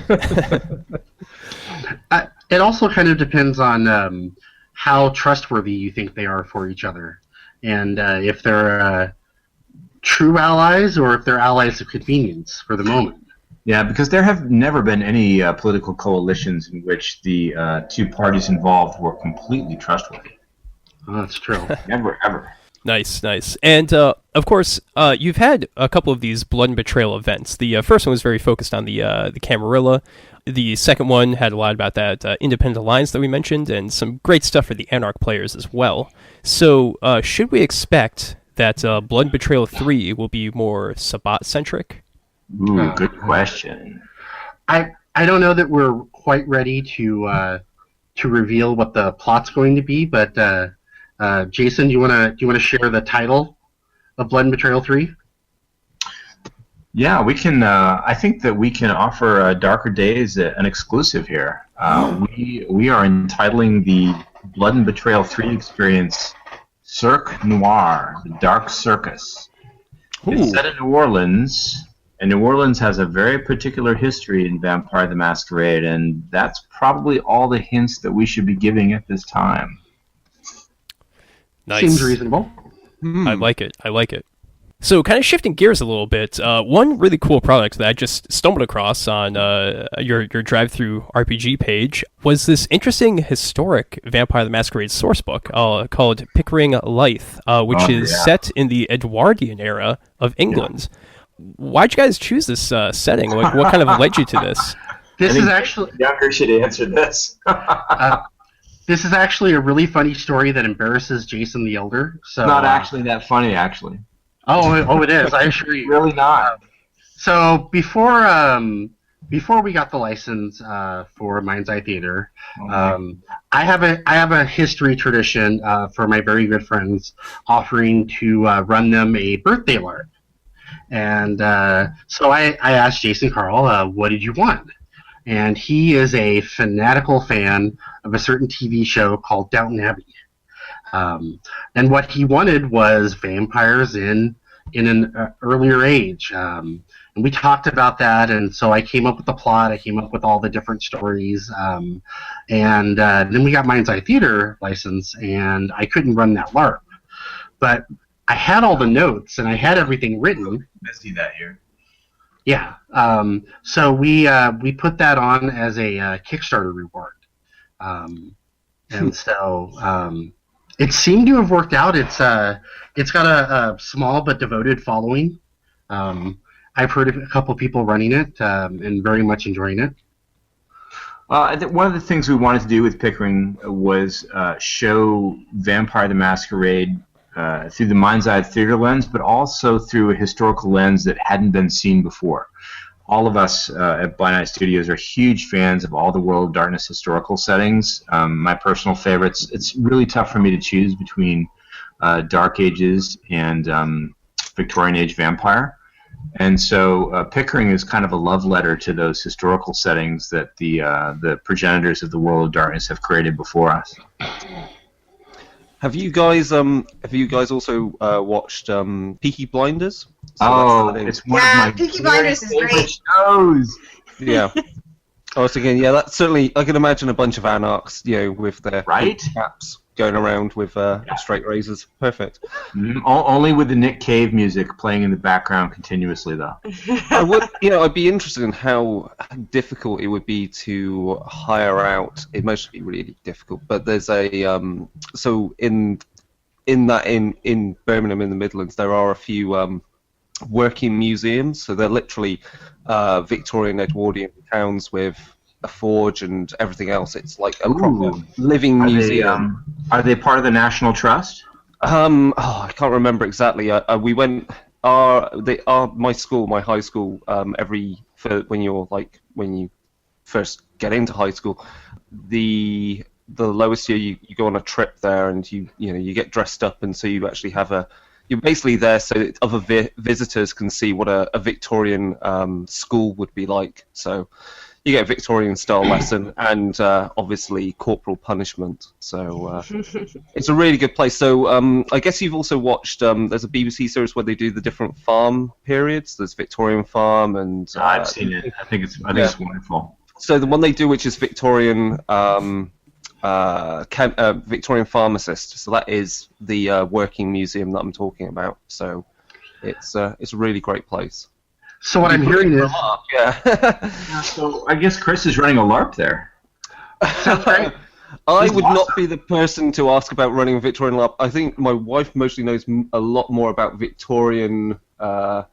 It also kind of depends on how trustworthy you think they are for each other, and if they're true allies or if they're allies of convenience for the moment. Yeah, because there have never been any political coalitions in which the two parties involved were completely trustworthy. Oh, that's true. Never, ever. Nice, nice. And, of course, you've had a couple of these Blood and Betrayal events. The first one was very focused on the Camarilla. The second one had a lot about that Independent Alliance that we mentioned, and some great stuff for the Anarch players as well. So, should we expect that Blood and Betrayal 3 will be more Sabbat-centric? Ooh, good question. I don't know that we're quite ready to reveal what the plot's going to be, but Jason, do you want to share the title of Blood and Betrayal 3? Yeah, we can. I think that we can offer Darker Days an exclusive here. We are entitling the Blood and Betrayal 3 experience Cirque Noir, the Dark Circus. It's set in New Orleans, and New Orleans has a very particular history in Vampire the Masquerade, and that's probably all the hints that we should be giving at this time. Nice. Seems reasonable. I like it. I like it. So, kind of shifting gears a little bit, one really cool product that I just stumbled across on your drive-through RPG page was this interesting historic Vampire the Masquerade sourcebook called Pickering Lythe, which is set in the Edwardian era of England. Why'd you guys choose this setting? Like, what kind of led you to this? This is actually Younger should answer this. this is actually a really funny story that embarrasses Jason the Elder. So Not actually that funny, actually. Oh, it is. I assure you. Really not. So before we got the license for Mind's Eye Theater, I have a history tradition for my very good friends, offering to run them a birthday LARP. And so I asked Jason Carl, what did you want? And he is a fanatical fan of a certain TV show called Downton Abbey. And what he wanted was vampires in an earlier age. And we talked about that, and so I came up with the plot. I came up with all the different stories. And then we got Mind's Eye Theater license, and I couldn't run that LARP. But I had all the notes, and I had everything written. I see that here. Yeah. So we put that on as a Kickstarter reward. And so it seemed to have worked out. It's got a small but devoted following. I've heard of a couple people running it and very much enjoying it. I think one of the things we wanted to do with Pickering was show Vampire the Masquerade through the Mind's Eye Theater lens, but also through a historical lens that hadn't been seen before. All of us at Blind Eye Studios are huge fans of all the World of Darkness historical settings. My personal favorites. It's really tough for me to choose between Dark Ages and Victorian Age Vampire. And so Pickering is kind of a love letter to those historical settings that the progenitors of the World of Darkness have created before us. Have you guys also watched Peaky Blinders? It's one of my Peaky Blinders is great. shows. Yeah. I was thinking, yeah, that's certainly. I can imagine a bunch of anarchs, with their caps going around with straight razors. Perfect. Only with the Nick Cave music playing in the background continuously, though. I would, I'd be interested in how difficult it would be to hire out. It must be really difficult, but there's a so in Birmingham in the Midlands there are a few working museums. So they're literally Victorian Edwardian towns with a forge and everything else. It's like a proper living museum. Are they part of the National Trust? I can't remember exactly. We went. My school, my high school. When you first get into high school, the lowest year you go on a trip there, and you get dressed up, and so you actually have you're basically there so that other visitors can see what a Victorian school would be like. So you get a Victorian-style lesson and obviously corporal punishment. So it's a really good place. So I guess you've also watched. There's a BBC series where they do the different farm periods. There's Victorian farm and. I've seen it. I think it's wonderful. So the one they do, which is Victorian. Victorian pharmacist. So that is the working museum that I'm talking about. So It's a really great place. So what I'm hearing is... Yeah. So I guess Chris is running a LARP there. Sounds right. I would not be the person to ask about running a Victorian LARP. I think my wife mostly knows a lot more about Victorian, what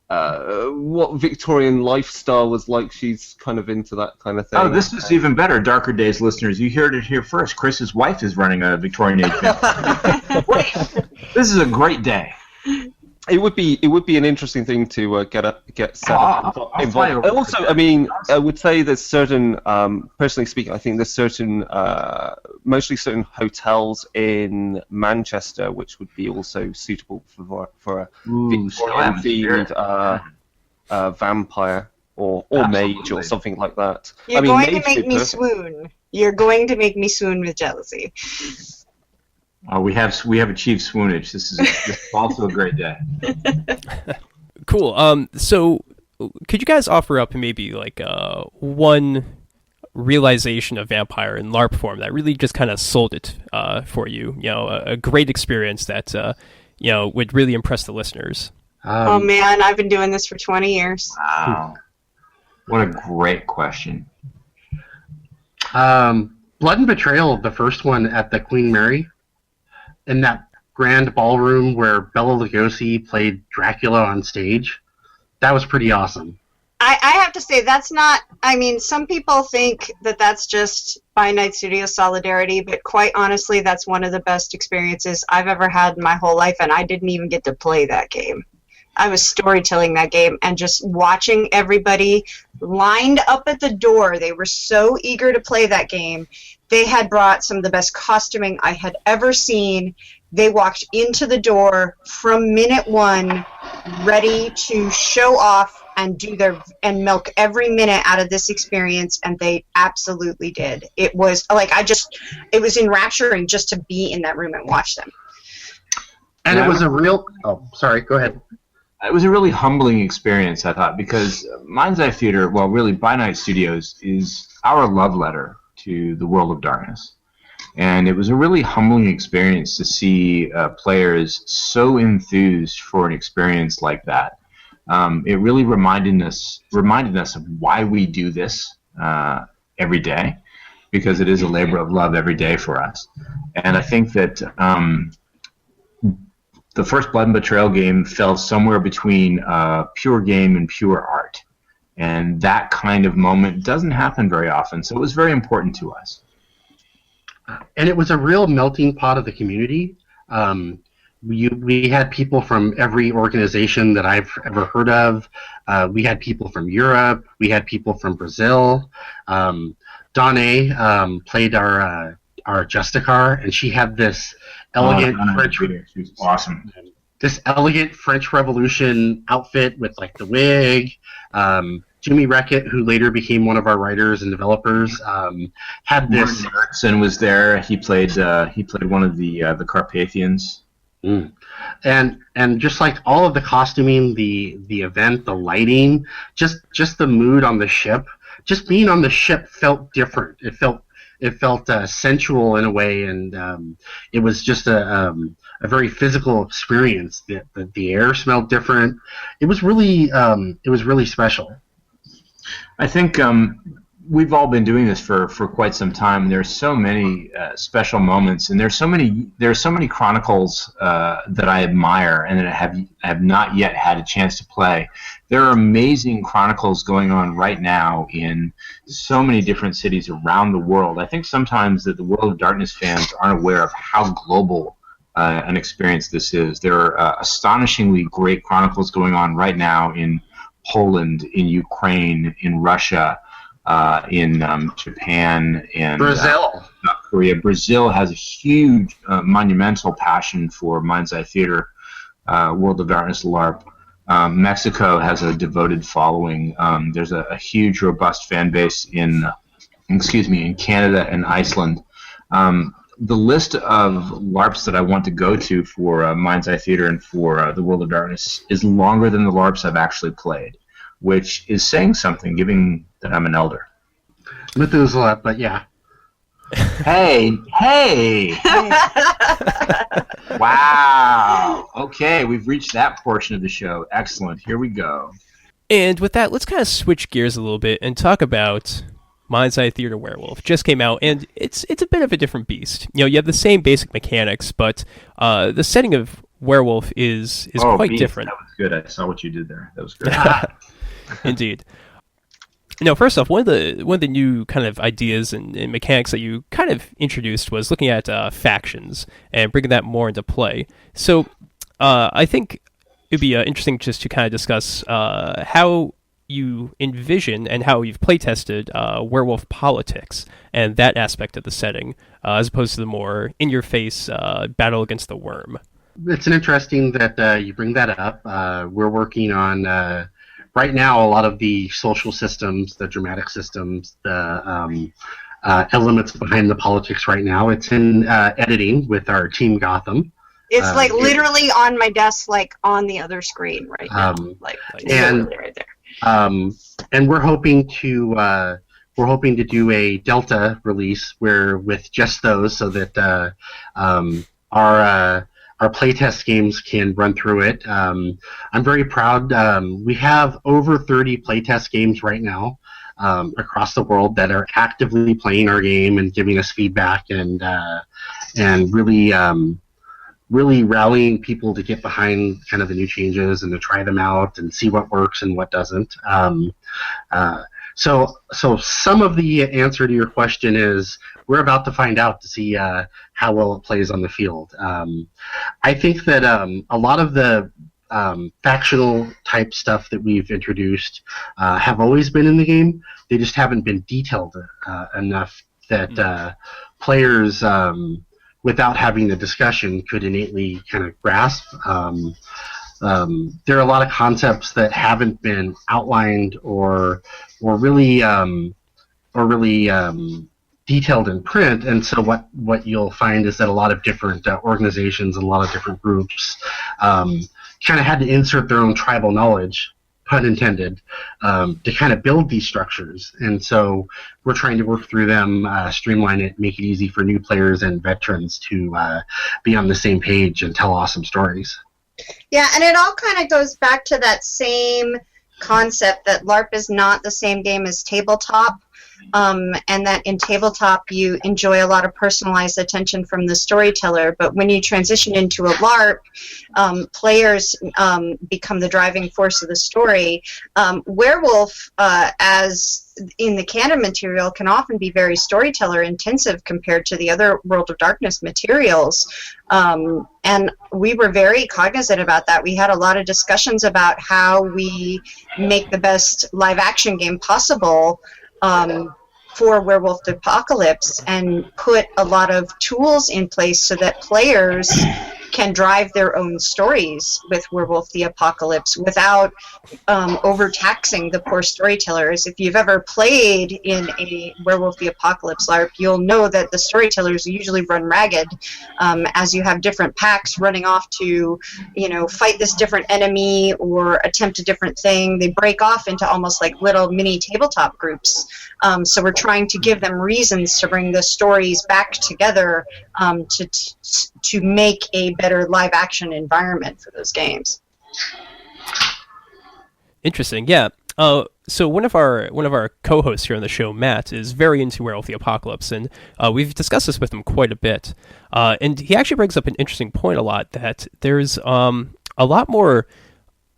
Victorian lifestyle was like. She's kind of into that kind of thing. Oh, this is even better, Darker Days listeners. You heard it here first. Chris's wife is running a Victorian age family. Wait, this is a great day. It would be an interesting thing to get set up I'll fly involved. over Also, I mean, I would say there's certain, personally speaking, I think there's certain, mostly certain hotels in Manchester which would be also suitable for a Victorian-themed vampire or mage or something like that. You're going to make me swoon. You're going to make me swoon with jealousy. Oh, we have achieved swoonage. This is also a great day. Cool. So, could you guys offer up maybe like one realization of vampire in LARP form that really just kind of sold it for you? You know, a great experience that would really impress the listeners. Oh man, I've been doing this for 20 years. Wow, what a great question. Blood and Betrayal, the first one at the Queen Mary, in that grand ballroom where Bela Lugosi played Dracula on stage. That was pretty awesome. I have to say, that's not... I mean, some people think that that's just By Night Studio solidarity, but quite honestly, that's one of the best experiences I've ever had in my whole life, and I didn't even get to play that game. I was storytelling that game, and just watching everybody lined up at the door. They were so eager to play that game. They had brought some of the best costuming I had ever seen. They walked into the door from minute one, ready to show off and milk every minute out of this experience, and they absolutely did. It was like it was enrapturing just to be in that room and watch them. And it was a real... Oh, sorry, go ahead. It was a really humbling experience, I thought, because Mind's Eye Theater, well, really, By Night Studios is our love letter to the world of darkness. And it was a really humbling experience to see players so enthused for an experience like that. It really reminded us of why we do this every day, because it is a labor of love every day for us. And I think that the first Blood and Betrayal game fell somewhere between pure game and pure art. And that kind of moment doesn't happen very often, so it was very important to us. And it was a real melting pot of the community. We had people from every organization that I've ever heard of. We had people from Europe. We had people from Brazil. Donna played our Justicar, and she had this elegant French. She was awesome. This elegant French Revolution outfit with like the wig. Jimmy Reckett, who later became one of our writers and developers, had this. Martin Erickson was there. He played one of the Carpathians. Mm. And just like all of the costuming, the event, the lighting, just the mood on the ship. Just being on the ship felt different. It felt sensual in a way, and it was just a very physical experience. The air smelled different. It was really special. I think we've all been doing this for quite some time. There's so many special moments, and there are so many chronicles that I admire and that I have not yet had a chance to play. There are amazing chronicles going on right now in so many different cities around the world. I think sometimes that the World of Darkness fans aren't aware of how global an experience this is. There are astonishingly great chronicles going on right now in Poland, in Ukraine, in Russia, in Japan, and Brazil. South Korea. Brazil has a huge, monumental passion for Mind's Eye Theater, World of Darkness LARP. Mexico has a devoted following. There's a huge, robust fan base in Canada and Iceland. The list of LARPs that I want to go to for Mind's Eye Theater and for the World of Darkness is longer than the LARPs I've actually played, which is saying something, given that I'm an elder. Methuselah, but yeah. Hey! Wow. Okay, we've reached that portion of the show. Excellent. Here we go. And with that, let's kind of switch gears a little bit and talk about Mind's Eye Theater Werewolf. Just came out, and it's a bit of a different beast. You know, you have the same basic mechanics, but the setting of Werewolf is quite Beast, different. That was good. I saw what you did there. That was great. Indeed. Now, first off, one of the new kind of ideas and mechanics that you kind of introduced was looking at factions and bringing that more into play. So, I think it'd be interesting just to kind of discuss how you envision and how you've playtested werewolf politics and that aspect of the setting, as opposed to the more in-your-face battle against the worm. It's interesting that you bring that up. We're working on right now a lot of the social systems, the dramatic systems, the elements behind the politics right now. It's in editing with our team Gotham. It's like literally on my desk, like on the other screen right now, like literally right there. And we're hoping to do a Delta release where with just those, so that our playtest games can run through it. I'm very proud. We have over 30 playtest games right now across the world that are actively playing our game and giving us feedback and really rallying people to get behind kind of the new changes and to try them out and see what works and what doesn't. So some of the answer to your question is we're about to find out to see how well it plays on the field. I think that a lot of the factional type stuff that we've introduced have always been in the game. They just haven't been detailed enough that players, without having the discussion, could innately kind of grasp. There are a lot of concepts that haven't been outlined or really detailed in print, and so what you'll find is that a lot of different organizations and a lot of different groups kind of had to insert their own tribal knowledge, pun intended, to kind of build these structures. And so we're trying to work through them, streamline it, make it easy for new players and veterans to be on the same page and tell awesome stories. Yeah, and it all kind of goes back to that same concept that LARP is not the same game as tabletop, and that in tabletop you enjoy a lot of personalized attention from the storyteller, but when you transition into a LARP, players become the driving force of the story. Werewolf, as in the canon material, can often be very storyteller intensive compared to the other World of Darkness materials, and we were very cognizant about that. We had a lot of discussions about how we make the best live action game possible for Werewolf the Apocalypse, and put a lot of tools in place so that players can drive their own stories with Werewolf the Apocalypse without overtaxing the poor storytellers. If you've ever played in a Werewolf the Apocalypse LARP, you'll know that the storytellers usually run ragged as you have different packs running off to, fight this different enemy or attempt a different thing. They break off into almost like little mini tabletop groups. So we're trying to give them reasons to bring the stories back together to make a better live action environment for those games. Interesting, yeah. So one of our co-hosts here on the show, Matt, is very into Werewolf the Apocalypse, and we've discussed this with him quite a bit. And he actually brings up an interesting point a lot, that there's a lot more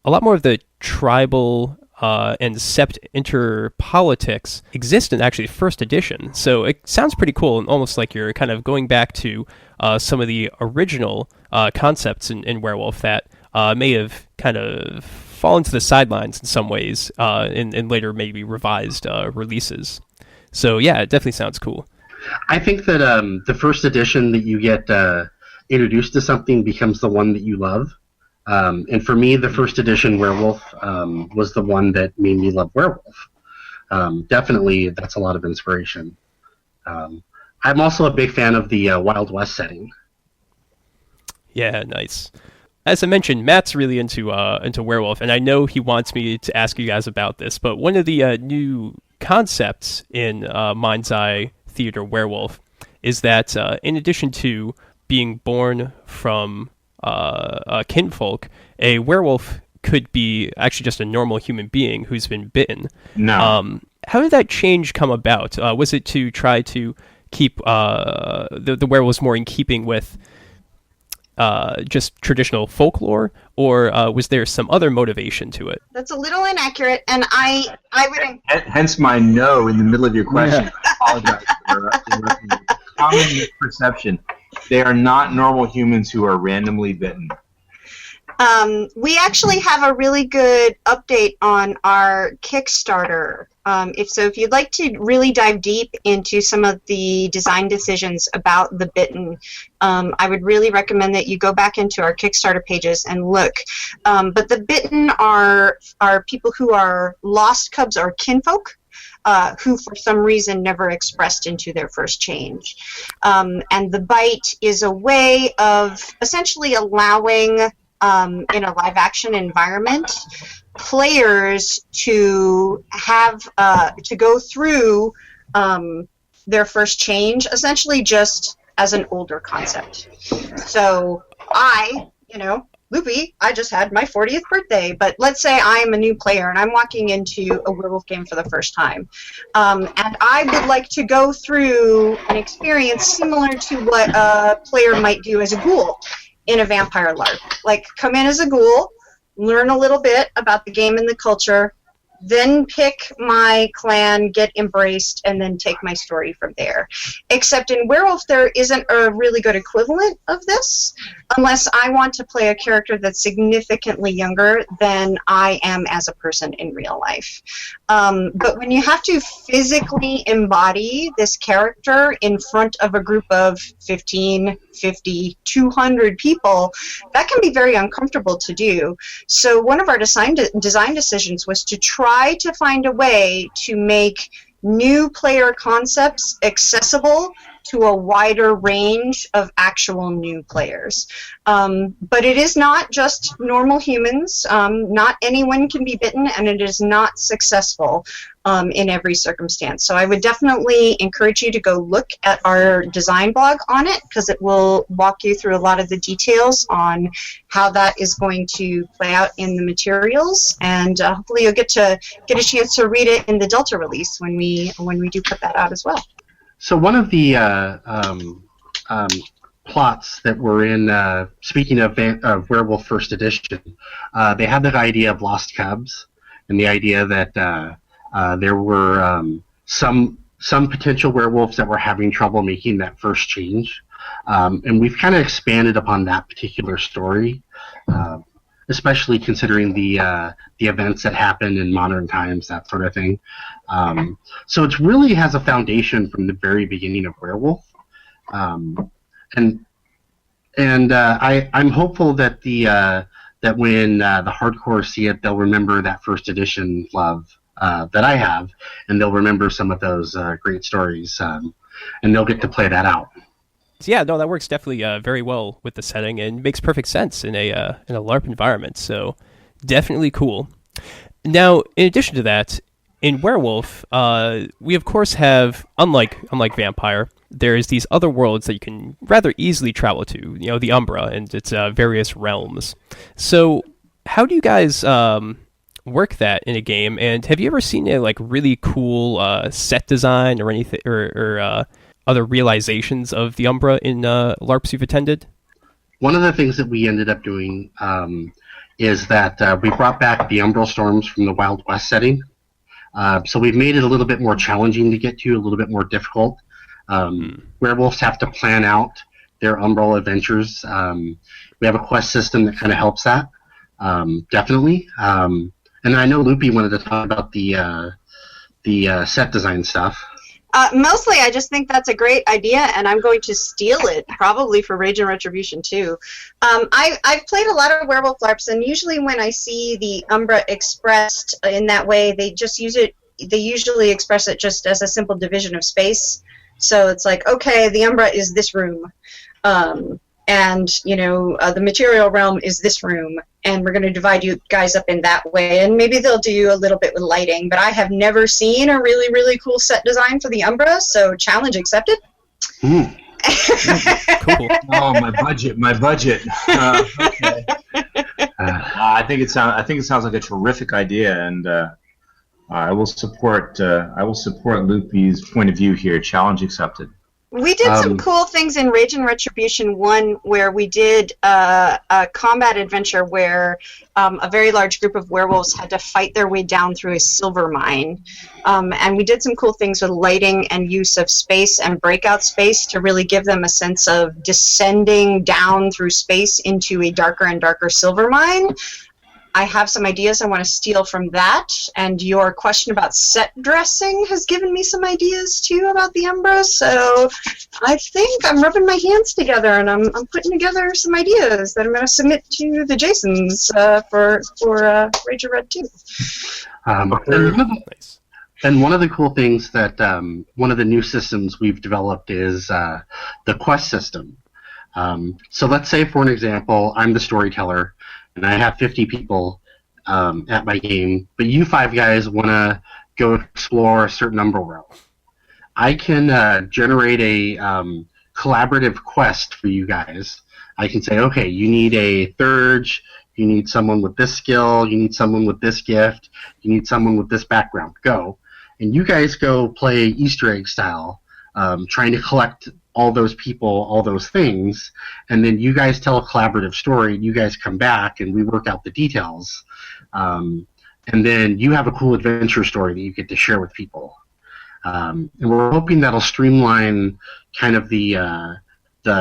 of the tribal and sept interpolitics exist in actually first edition. So it sounds pretty cool, and almost like you're kind of going back to some of the original concepts in Werewolf that may have kind of fallen to the sidelines in some ways in later maybe revised releases. So yeah, it definitely sounds cool. I think that the first edition that you get introduced to something becomes the one that you love. And for me, the first edition Werewolf was the one that made me love Werewolf. Definitely, that's a lot of inspiration. I'm also a big fan of the Wild West setting. Yeah, nice. As I mentioned, Matt's really into Werewolf, and I know he wants me to ask you guys about this, but one of the new concepts in Mind's Eye Theater Werewolf is that in addition to being born from kinfolk, a werewolf could be actually just a normal human being who's been bitten. No. How did that change come about? Was it to try to keep the werewolves more in keeping with just traditional folklore, or was there some other motivation to it? That's a little inaccurate, and I would. Hence my no in the middle of your question. I apologize for interrupting you. Common misperception. They are not normal humans who are randomly bitten. We actually have a really good update on our Kickstarter. If you'd like to really dive deep into some of the design decisions about the bitten, I would really recommend that you go back into our Kickstarter pages and look. But the bitten are people who are lost cubs or kinfolk. Who for some reason never expressed into their first change. And the bite is a way of essentially allowing, in a live action environment, players to have to go through their first change, essentially just as an older concept. So Loopy, I just had my 40th birthday, but let's say I am a new player and I'm walking into a werewolf game for the first time. And I would like to go through an experience similar to what a player might do as a ghoul in a vampire LARP. Like, come in as a ghoul, learn a little bit about the game and the culture, then pick my clan, get embraced, and then take my story from there. Except in Werewolf, there isn't a really good equivalent of this, unless I want to play a character that's significantly younger than I am as a person in real life. But when you have to physically embody this character in front of a group of 15, 50, 200 people, that can be very uncomfortable to do. So one of our design decisions was to try to find a way to make new player concepts accessible to a wider range of actual new players. But it is not just normal humans. Not anyone can be bitten, and it is not successful in every circumstance. So I would definitely encourage you to go look at our design blog on it, because it will walk you through a lot of the details on how that is going to play out in the materials, and hopefully you'll get a chance to read it in the Delta release when we do put that out as well. So one of the plots that were in, speaking of Werewolf First Edition, they had that idea of lost cubs, and the idea that there were some potential werewolves that were having trouble making that first change. And we've kind of expanded upon that particular story, especially considering the events that happened in modern times, that sort of thing. So it really has a foundation from the very beginning of Werewolf. I'm hopeful that that when the hardcore see it, they'll remember that first edition love that I have, and they'll remember some of those great stories, and they'll get to play that out. Yeah, no, that works definitely very well with the setting and makes perfect sense in a LARP environment. So definitely cool. Now, in addition to that, in Werewolf, we of course have, unlike Vampire, there's these other worlds that you can rather easily travel to. You know, the Umbra and its various realms. So how do you guys work that in a game? And have you ever seen a really cool set design or anything, or other realizations of the Umbra in LARPs you've attended? One of the things that we ended up doing is that we brought back the Umbral Storms from the Wild West setting. So we've made it a little bit more challenging to get to, a little bit more difficult. Werewolves have to plan out their Umbral adventures. We have a quest system that kind of helps that, definitely. And I know Loopy wanted to talk about the set design stuff. Mostly, I just think that's a great idea, and I'm going to steal it, probably for Rage and Retribution, too. I've played a lot of Werewolf LARPs, and usually when I see the Umbra expressed in that way, they usually express it just as a simple division of space. So it's like, okay, the Umbra is this room, and, the material realm is this room, and we're going to divide you guys up in that way, and maybe they'll do a little bit with lighting, but I have never seen a really, really cool set design for the Umbra, so challenge accepted. Cool. Oh, my budget. Okay. I think it sounds like a terrific idea, and I will support Loopy's point of view here. Challenge accepted. We did some cool things in Rage and Retribution 1 where we did a combat adventure where a very large group of werewolves had to fight their way down through a silver mine. And we did some cool things with lighting and use of space and breakout space to really give them a sense of descending down through space into a darker and darker silver mine. I have some ideas I want to steal from that, and your question about set dressing has given me some ideas too about the Umbra, so I think I'm rubbing my hands together and I'm putting together some ideas that I'm going to submit to the Jasons for Rage of Red 2. And one of the cool things that one of the new systems we've developed is the quest system. So let's say, for an example, I'm the storyteller, and I have 50 people at my game, but you 5 guys want to go explore a certain underworld. I can generate a collaborative quest for you guys. I can say, okay, you need a Thurge, you need someone with this skill, you need someone with this gift, you need someone with this background. Go. And you guys go play Easter egg style, trying to collect all those people, all those things, and then you guys tell a collaborative story, and you guys come back, and we work out the details. And then you have a cool adventure story that you get to share with people. And we're hoping that'll streamline kind of the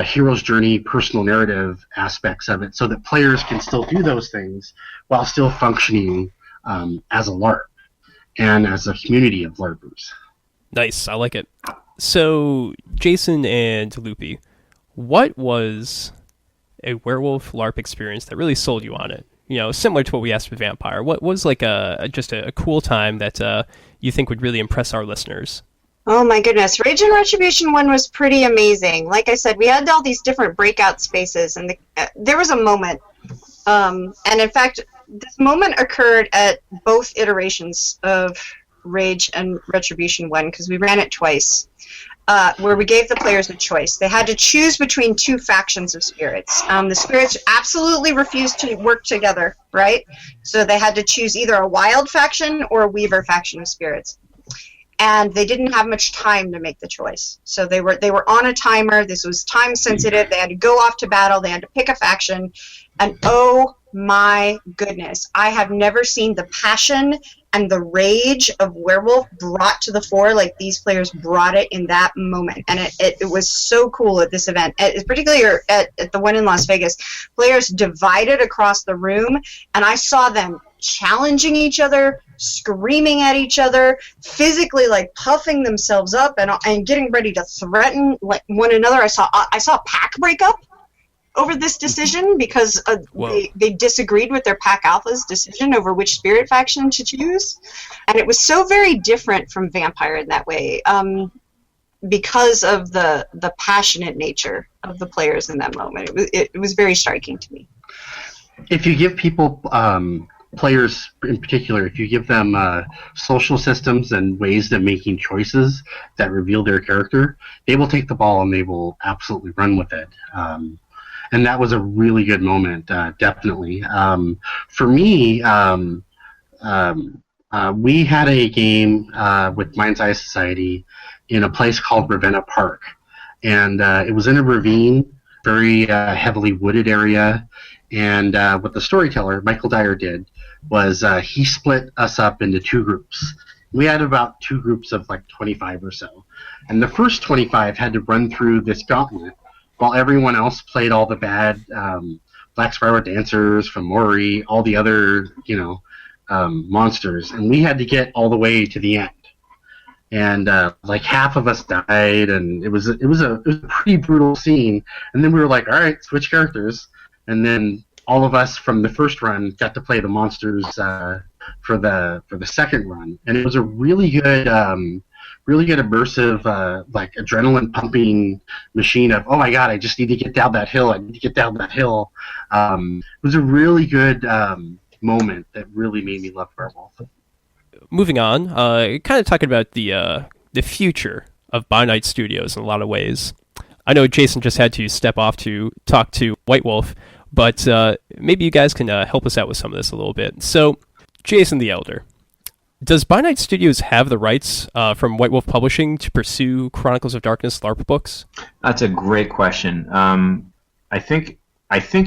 hero's journey, personal narrative aspects of it, so that players can still do those things while still functioning as a LARP and as a community of LARPers. Nice, I like it. So, Jason and Loopy, what was a werewolf LARP experience that really sold you on it? You know, similar to what we asked with Vampire. What was like just a cool time that you think would really impress our listeners? Oh my goodness, Rage and Retribution 1 was pretty amazing. Like I said, we had all these different breakout spaces, and there was a moment, and in fact, this moment occurred at both iterations of Rage and Retribution 1, because we ran it twice, where we gave the players a choice. They had to choose between 2 factions of spirits. The spirits absolutely refused to work together, right? So they had to choose either a wild faction or a weaver faction of spirits. And they didn't have much time to make the choice. So they were on a timer. This was time sensitive. They had to go off to battle. They had to pick a faction. And oh my goodness, I have never seen the passion and the rage of Werewolf brought to the fore like these players brought it in that moment. And it was so cool at this event, particularly at the one in Las Vegas. Players divided across the room, and I saw them challenging each other, screaming at each other, physically like puffing themselves up and getting ready to threaten like one another. I saw a pack breakup over this decision because they disagreed with their pack alpha's decision over which spirit faction to choose, and it was so very different from Vampire in that way, because of the passionate nature of the players in that moment. It was very striking to me. If you give people, players in particular, if you give them social systems and ways of making choices that reveal their character, they will take the ball and they will absolutely run with it. And that was a really good moment, definitely. For me, we had a game with Mind's Eye Society in a place called Ravenna Park. And it was in a ravine, very heavily wooded area. And what the storyteller, Michael Dyer, did was he split us up into 2 groups. We had about 2 groups of like 25 or so. And the first 25 had to run through this gauntlet while everyone else played all the bad Black Spiral Dancers from Mori, all the other, monsters. And we had to get all the way to the end. And like half of us died, and it was a pretty brutal scene. And then we were like, all right, switch characters. And then all of us from the first run got to play the monsters for the second run, and it was a really good immersive, like adrenaline pumping machine of, oh my god, I just need to get down that hill. It was a really good moment that really made me love Werewolf. Moving on, kind of talking about the future of By Night Studios in a lot of ways. I know Jason just had to step off to talk to White Wolf, but maybe you guys can help us out with some of this a little bit. So, Jason the Elder, does By Night Studios have the rights from White Wolf Publishing to pursue Chronicles of Darkness LARP books? That's a great question. I think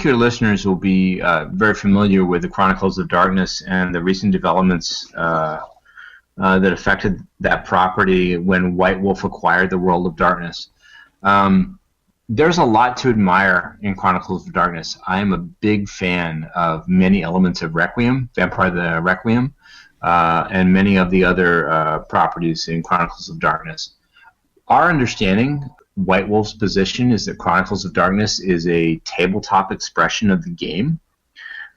your listeners will be very familiar with the Chronicles of Darkness and the recent developments that affected that property when White Wolf acquired the World of Darkness. There's a lot to admire in Chronicles of Darkness. I am a big fan of many elements of Requiem, Vampire the Requiem, and many of the other properties in Chronicles of Darkness. Our understanding, White Wolf's position, is that Chronicles of Darkness is a tabletop expression of the game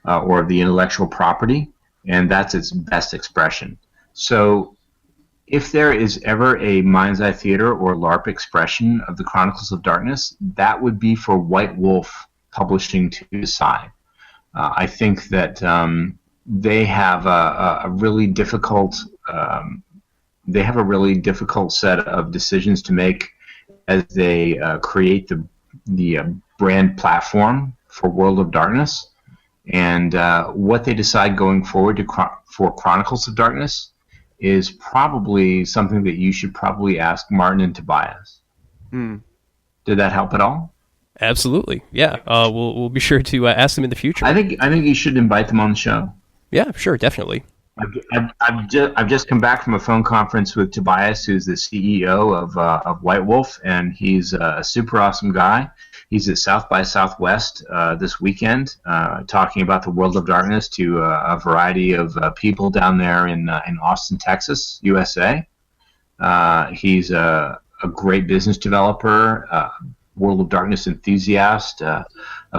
or of the intellectual property, and that's its best expression. So if there is ever a Mind's Eye Theater or LARP expression of the Chronicles of Darkness, that would be for White Wolf Publishing to decide. I think that they have a really difficult set of decisions to make as they create the brand platform for World of Darkness, and what they decide going forward for Chronicles of Darkness is probably something that you should probably ask Martin and Tobias. Did that help at all? Absolutely, yeah. We'll be sure to ask them in the future. I think you should invite them on the show. Yeah, sure, definitely. I've just come back from a phone conference with Tobias, who's the CEO of White Wolf, and he's a super awesome guy. He's at South by Southwest this weekend, talking about the World of Darkness to a variety of people down there in Austin, Texas, USA. He's a great business developer, World of Darkness enthusiast, a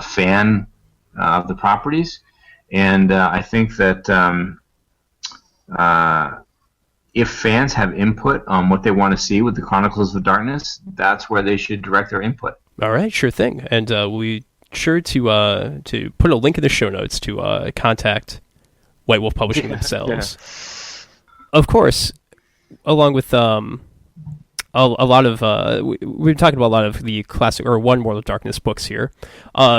fan of the properties, and I think that if fans have input on what they want to see with the Chronicles of Darkness, that's where they should direct their input. All right, sure thing. And we'll be sure to put a link in the show notes to contact White Wolf Publishing themselves. Yeah. Of course, along with a lot of we've been talking about a lot of the classic or One World of Darkness books here.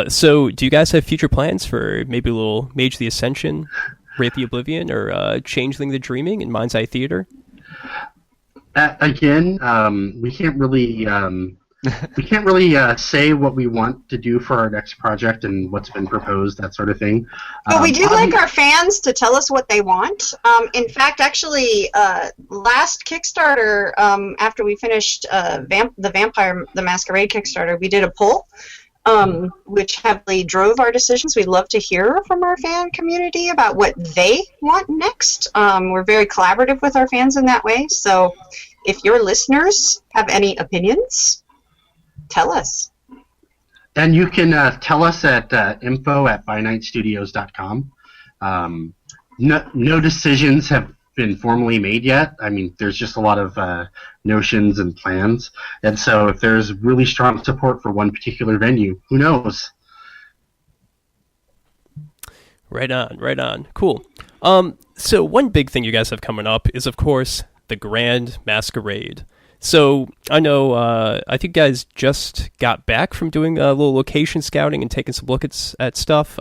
So do you guys have future plans for maybe a little Mage the Ascension, Wraith the Oblivion, or Changeling the Dreaming in Mind's Eye Theater? Again, we can't really say what we want to do for our next project and what's been proposed, that sort of thing. But we do like our fans to tell us what they want. In fact, actually, last Kickstarter, after we finished the Masquerade Kickstarter, we did a poll, which heavily drove our decisions. We'd love to hear from our fan community about what they want next. We're very collaborative with our fans in that way. So if your listeners have any opinions, tell us. And you can tell us at info@bynightstudios.com. No decisions have been formally made yet. I mean, there's just a lot of notions and plans. And so if there's really strong support for one particular venue, who knows? Right on. Cool. So one big thing you guys have coming up is, of course, the Grand Masquerade. So I know I think you guys just got back from doing a little location scouting and taking some look at stuff.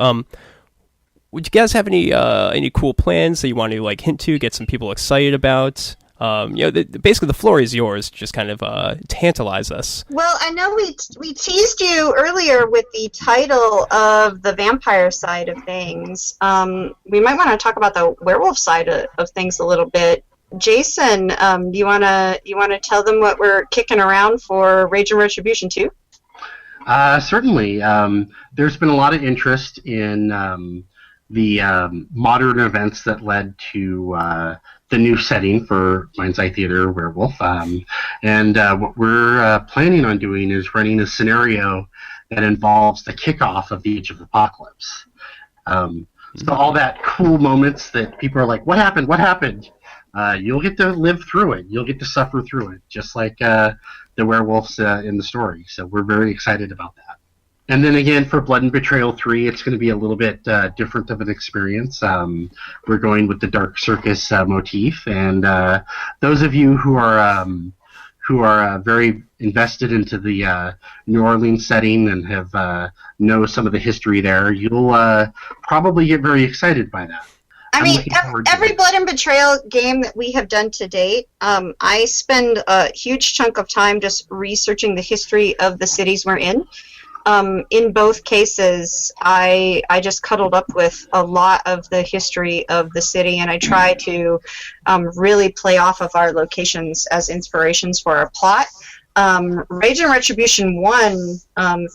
Would you guys have any cool plans that you want to hint to, get some people excited about? Basically the floor is yours. Just kind of tantalize us. Well, I know we teased you earlier with the title of the vampire side of things. We might want to talk about the werewolf side of things a little bit. Jason, do you wanna tell them what we're kicking around for Rage and Retribution 2? Certainly. There's been a lot of interest in the modern events that led to the new setting for Mind's Eye Theater Werewolf. And what we're planning on doing is running a scenario that involves the kickoff of the Age of Apocalypse. So all that cool moments that people are like, what happened? You'll get to live through it. You'll get to suffer through it, just like the werewolves in the story. So we're very excited about that. And then again, for Blood and Betrayal 3, it's going to be a little bit different of an experience. We're going with the Dark Circus motif, and those of you who are who are very invested into the New Orleans setting and have know some of the history there, you'll probably get very excited by that. I I'm mean, looking forward to every it. Blood and Betrayal game that we have done to date, I spend a huge chunk of time just researching the history of the cities we're in. In both cases, I just cuddled up with a lot of the history of the city, and I try to really play off of our locations as inspirations for our plot. Rage and Retribution 1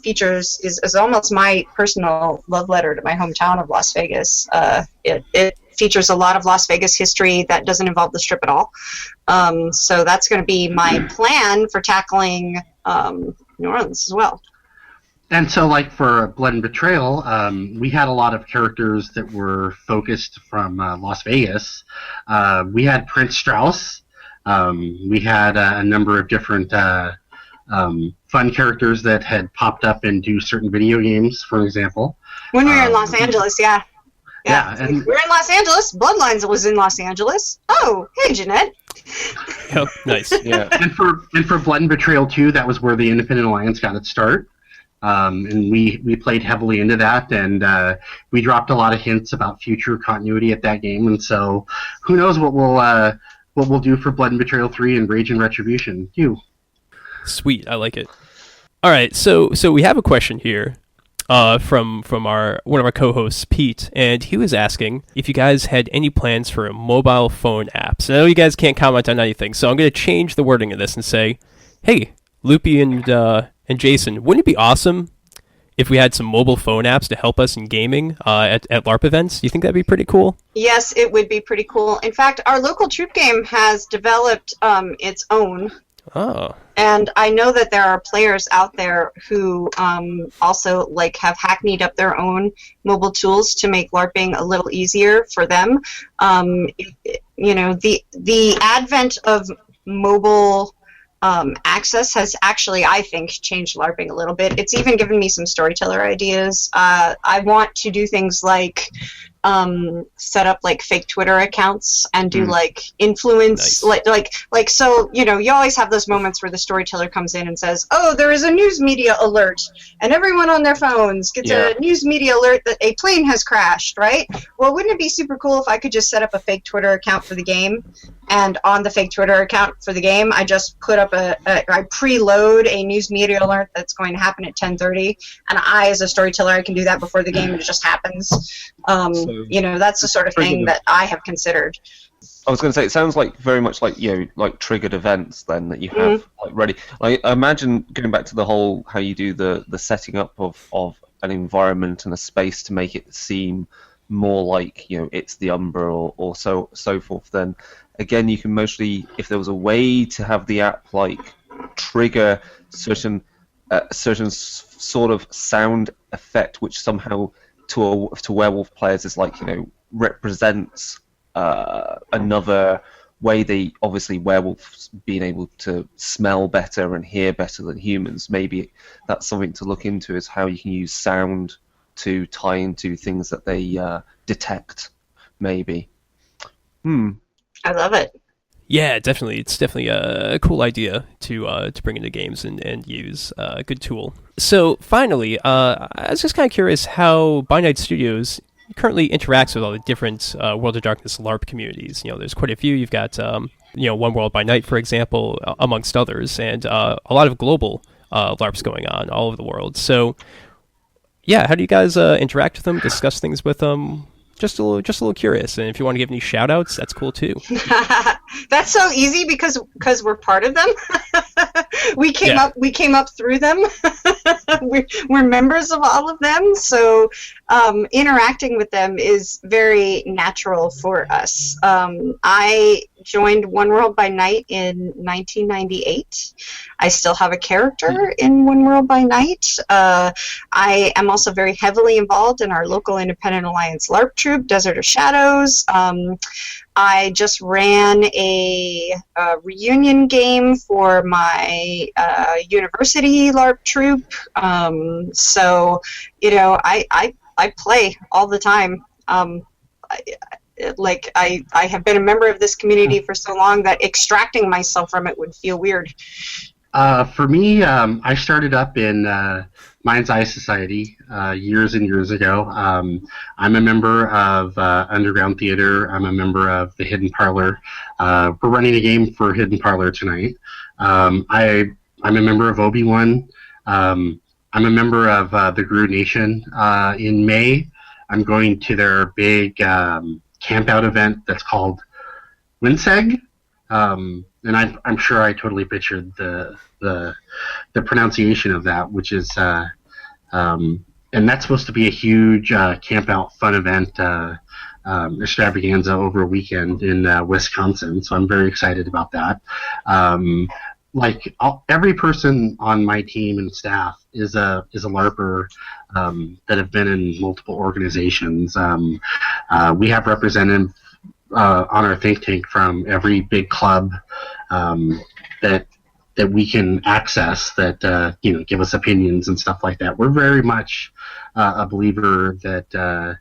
is almost my personal love letter to my hometown of Las Vegas. It features a lot of Las Vegas history that doesn't involve the Strip at all. So that's going to be my plan for tackling New Orleans as well. And so, like for Blood and Betrayal, we had a lot of characters that were focused from Las Vegas. We had Prince Strauss. We had a number of different fun characters that had popped up into certain video games, for example. When we were in Los Angeles, yeah. Yeah, and we're in Los Angeles. Bloodlines was in Los Angeles. Oh, hey, Jeanette. Yep, nice. Yeah. and for Blood and Betrayal 2, that was where the Independent Alliance got its start. And we played heavily into that, and we dropped a lot of hints about future continuity at that game. And so, who knows what we'll do for Blood and Betrayal 3 and Rage and Retribution? Sweet, I like it. All right, so we have a question here from one of our co-hosts, Pete, and he was asking if you guys had any plans for mobile phone apps. I know you guys can't comment on anything, so I'm going to change the wording of this and say, hey, Loopy and Jason, wouldn't it be awesome if we had some mobile phone apps to help us in gaming at LARP events? Do you think that'd be pretty cool? Yes, it would be pretty cool. In fact, our local troop game has developed its own. Oh. And I know that there are players out there who also have hackneyed up their own mobile tools to make LARPing a little easier for them. The advent of mobile access has actually, I think, changed LARPing a little bit. It's even given me some storyteller ideas. I want to do things like set up fake Twitter accounts and do influence Nice. so you always have those moments where the storyteller comes in and says, oh, there is a news media alert, and everyone on their phones gets a news media alert that a plane has crashed, right? Well, wouldn't it be super cool if I could just set up a fake Twitter account for the game, and on the fake Twitter account for the game I just put up I preload a news media alert that's going to happen at 10:30, and I as a storyteller I can do that before the game and it just happens. That's the sort of thing that I have considered. I was going to say, it sounds very much like triggered events then that you have ready. I imagine going back to the whole how you do the setting up of an environment and a space to make it seem more like it's the Umbra or so forth. Then again, you can mostly, if there was a way to have the app trigger certain sort of sound effect, which somehow to werewolf players is represents another way they obviously werewolves being able to smell better and hear better than humans. Maybe that's something to look into, is how you can use sound to tie into things that they detect. Maybe. I love it. Yeah, definitely. It's definitely a cool idea to bring into games and use. A good tool. So finally, I was just kind of curious how By Night Studios currently interacts with all the different World of Darkness LARP communities. There's quite a few. You've got One World by Night, for example, amongst others, and a lot of global LARPs going on all over the world. So yeah, how do you guys interact with them, discuss things with them? Just a little curious, and if you want to give any shout outs, that's cool too. That's so easy because we're part of them. we came up through them. we're members of all of them, so interacting with them is very natural for us. I joined One World by Night in 1998. I still have a character in One World by Night. I am also very heavily involved in our local Independent Alliance LARP troop, Desert of Shadows. I just ran a reunion game for my university LARP troop. So, I play all the time. like I have been a member of this community for so long that extracting myself from it would feel weird. For me, I started up in Mind's Eye Society years and years ago. I'm a member of Underground Theater. I'm a member of the Hidden Parlor. We're running a game for Hidden Parlor tonight. I'm a member of Obi-Wan. I'm a member of the Gru Nation. In May, I'm going to their big camp-out event that's called Winseg. And I'm sure I totally butchered the pronunciation of that, which is and that's supposed to be a huge camp out fun event extravaganza over a weekend in Wisconsin. So I'm very excited about that. Every person on my team and staff is a LARPer that have been in multiple organizations. We have representatives on our think tank from every big club that we can access that give us opinions and stuff like that. We're very much a believer that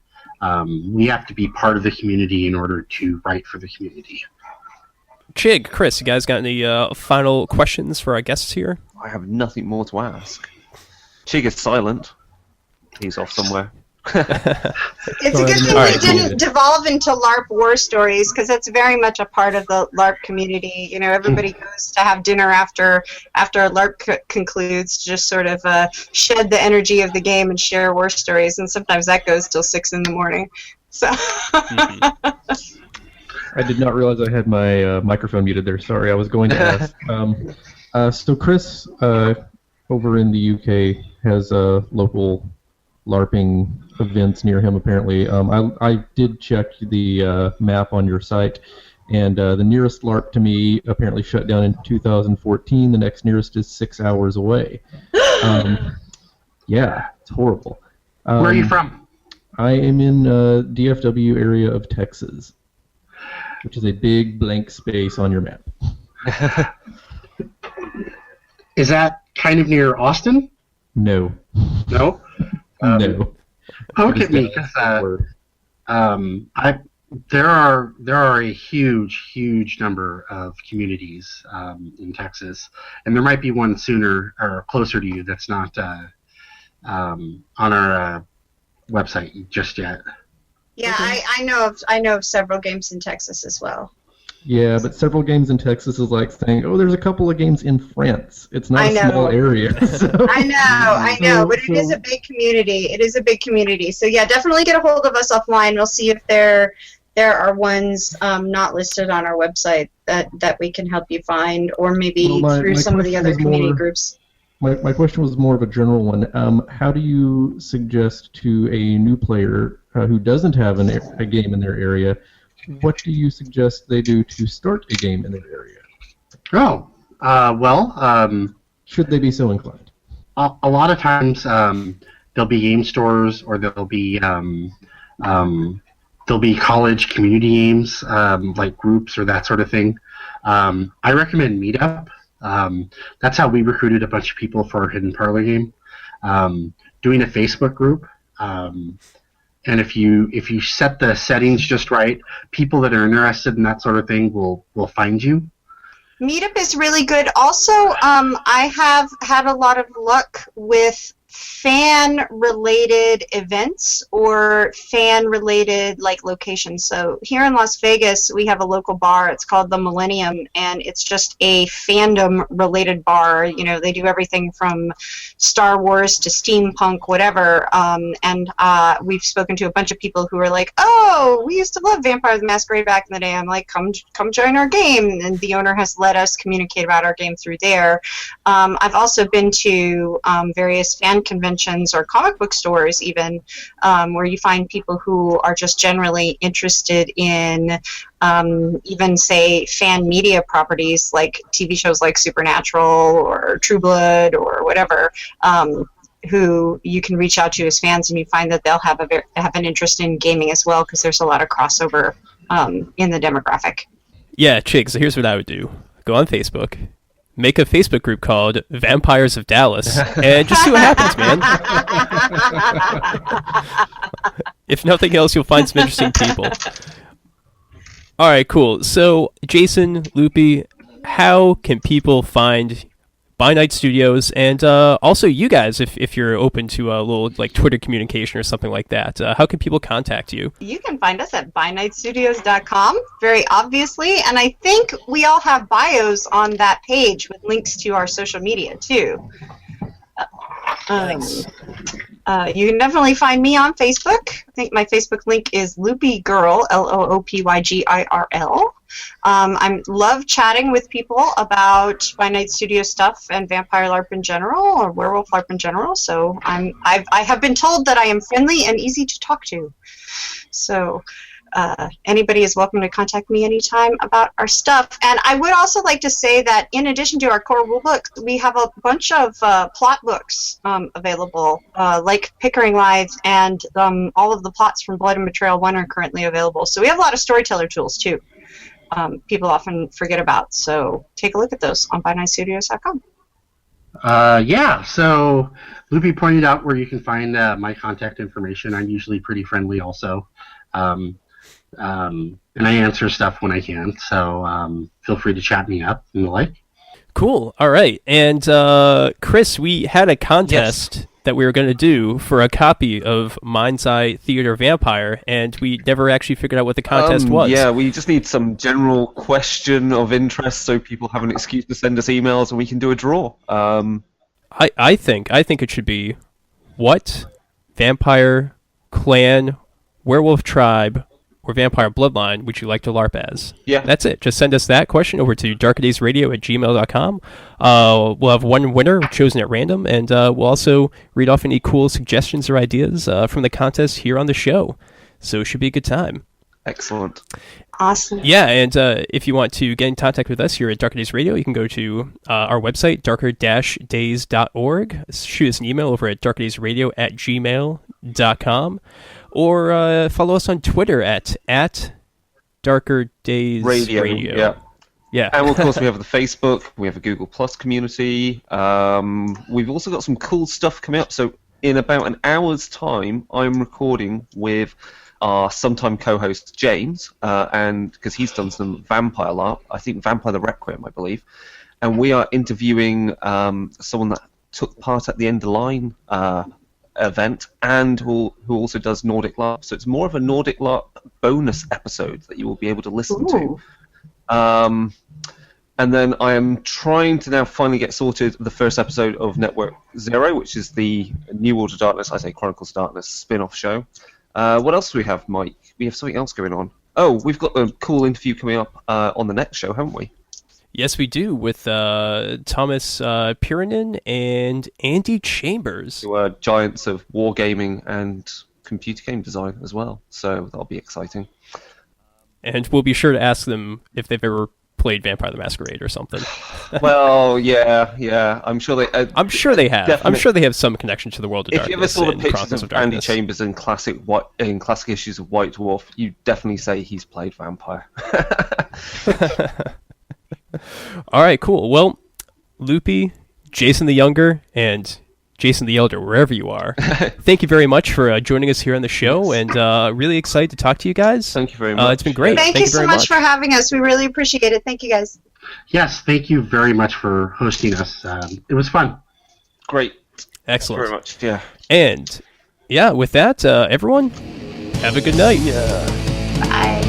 we have to be part of the community in order to write for the community. Chigg, Chris, you guys got any final questions for our guests here? I have nothing more to ask. Chigg is silent. He's off somewhere. It's a good thing we didn't devolve into LARP war stories, because that's very much a part of the LARP community. You know, everybody goes to have dinner after a LARP concludes, to just sort of shed the energy of the game and share war stories, and sometimes that goes till 6 a.m. So. I did not realize I had my microphone muted there. Sorry, I was going to ask. So Chris, over in the UK, has local LARPing events near him, apparently. I did check the map on your site, and the nearest LARP to me apparently shut down in 2014. The next nearest is 6 hours away. Yeah, it's horrible. Where are you from? I am in DFW area of Texas, which is a big blank space on your map. Is that kind of near Austin? No. No? No. Poke at me, because there are a huge number of communities in Texas, and there might be one sooner or closer to you that's not on our website just yet. Yeah, I know of several games in Texas as well. Yeah, but several games in Texas is like saying, oh, there's a couple of games in France. It's not a small area. So. I know, but it is a big community. It is a big community. So yeah, definitely get a hold of us offline. We'll see if there are ones not listed on our website that we can help you find, or maybe through some of the other community groups. My question was more of a general one. How do you suggest to a new player who doesn't have a game in their area, what do you suggest they do to start a game in their area? Should they be so inclined? A lot of times there'll be game stores, or there'll be college community games, like groups or that sort of thing. I recommend Meetup. That's how we recruited a bunch of people for our Hidden Parlor game. Doing a Facebook group. And if you set the settings just right, people that are interested in that sort of thing will find you. Meetup is really good. Also, I have had a lot of luck with fan-related events or fan-related locations. So here in Las Vegas, we have a local bar. It's called the Millennium, and it's just a fandom-related bar. You know, they do everything from Star Wars to steampunk, whatever. And we've spoken to a bunch of people who are like, "Oh, we used to love Vampire the Masquerade back in the day." I'm like, "Come join our game." And the owner has let us communicate about our game through there. I've also been to various fan conventions or comic book stores even, where you find people who are just generally interested in even, say, fan media properties like TV shows like Supernatural or True Blood or whatever, who you can reach out to as fans, and you find that they'll have an interest in gaming as well, because there's a lot of crossover in the demographic. Yeah, Chigg, so here's what I would do. Go on Facebook, make a Facebook group called Vampires of Dallas, and just see what happens, man. If nothing else, you'll find some interesting people. All right, cool. So, Jason, Loopy, how can people find By Night Studios and also you guys, if you're open to a little like Twitter communication or something like that? How can people contact you? You can find us at bynightstudios.com, very obviously, and I think we all have bios on that page with links to our social media too. You can definitely find me on Facebook. I think my Facebook link is Loopy Girl, Loopygirl. I love chatting with people about By Night Studio stuff and Vampire LARP in general, or Werewolf LARP in general. So I have been told that I am friendly and easy to talk to. So anybody is welcome to contact me anytime about our stuff. And I would also like to say that in addition to our core rulebook, we have a bunch of plot books available, like Pickering Lives, and all of the plots from Blood and Betrayal 1 are currently available. So we have a lot of storyteller tools too. People often forget about. So take a look at those on bynightstudios.com. Yeah, so Loopy pointed out where you can find my contact information. I'm usually pretty friendly also. And I answer stuff when I can, so feel free to chat me up and the like. Cool. All right. And Chris, we had a contest that we were going to do for a copy of Mind's Eye Theater Vampire, and we never actually figured out what the contest was. Yeah, we just need some general question of interest so people have an excuse to send us emails and we can do a draw. I think it should be, what vampire clan, werewolf tribe, or vampire bloodline would you like to LARP as? Yeah. That's it. Just send us that question over to darkerdaysradio@gmail.com. We'll have one winner chosen at random, and we'll also read off any cool suggestions or ideas from the contest here on the show. So it should be a good time. Excellent. Awesome. Yeah, and if you want to get in contact with us here at Darker Days Radio, you can go to our website, darker-days.org. Shoot us an email over at darkerdaysradio@gmail.com. Or follow us on Twitter at Darker Days Radio. Yeah. And of course we have the Facebook, we have a Google Plus community. We've also got some cool stuff coming up. So in about an hour's time, I'm recording with our sometime co-host James, and because he's done some Vampire LARP, I think Vampire the Requiem, I believe. And we are interviewing someone that took part at the End of Line event, and who also does Nordic LARP. So it's more of a Nordic LARP bonus episode that you will be able to listen to. And then I am trying to now finally get sorted the first episode of Network Zero, which is the New World of Darkness, I say Chronicles of Darkness spin-off show. What else do we have, Mike? We have something else going on. Oh, we've got a cool interview coming up on the next show, haven't we? Yes, we do, with Thomas Piranen and Andy Chambers. Who are giants of wargaming and computer game design as well, so that'll be exciting. And we'll be sure to ask them if they've ever played Vampire the Masquerade or something. Well, yeah. I'm sure they have. Definitely. I'm sure they have some connection to the World of If Darkness. you ever saw the and pictures Chronicles of Andy Darkness. Chambers in classic issues of White Dwarf, you definitely say he's played Vampire. All right, cool. Well, Loopy, Jason the Younger, and Jason the Elder, wherever you are, thank you very much for joining us here on the show, and really excited to talk to you guys. Thank you very much. It's been great. Thank you so very much for having us. We really appreciate it. Thank you, guys. Yes, thank you very much for hosting us. It was fun. Great. Excellent. Very much, yeah. And, yeah, with that, everyone, have a good night. Bye.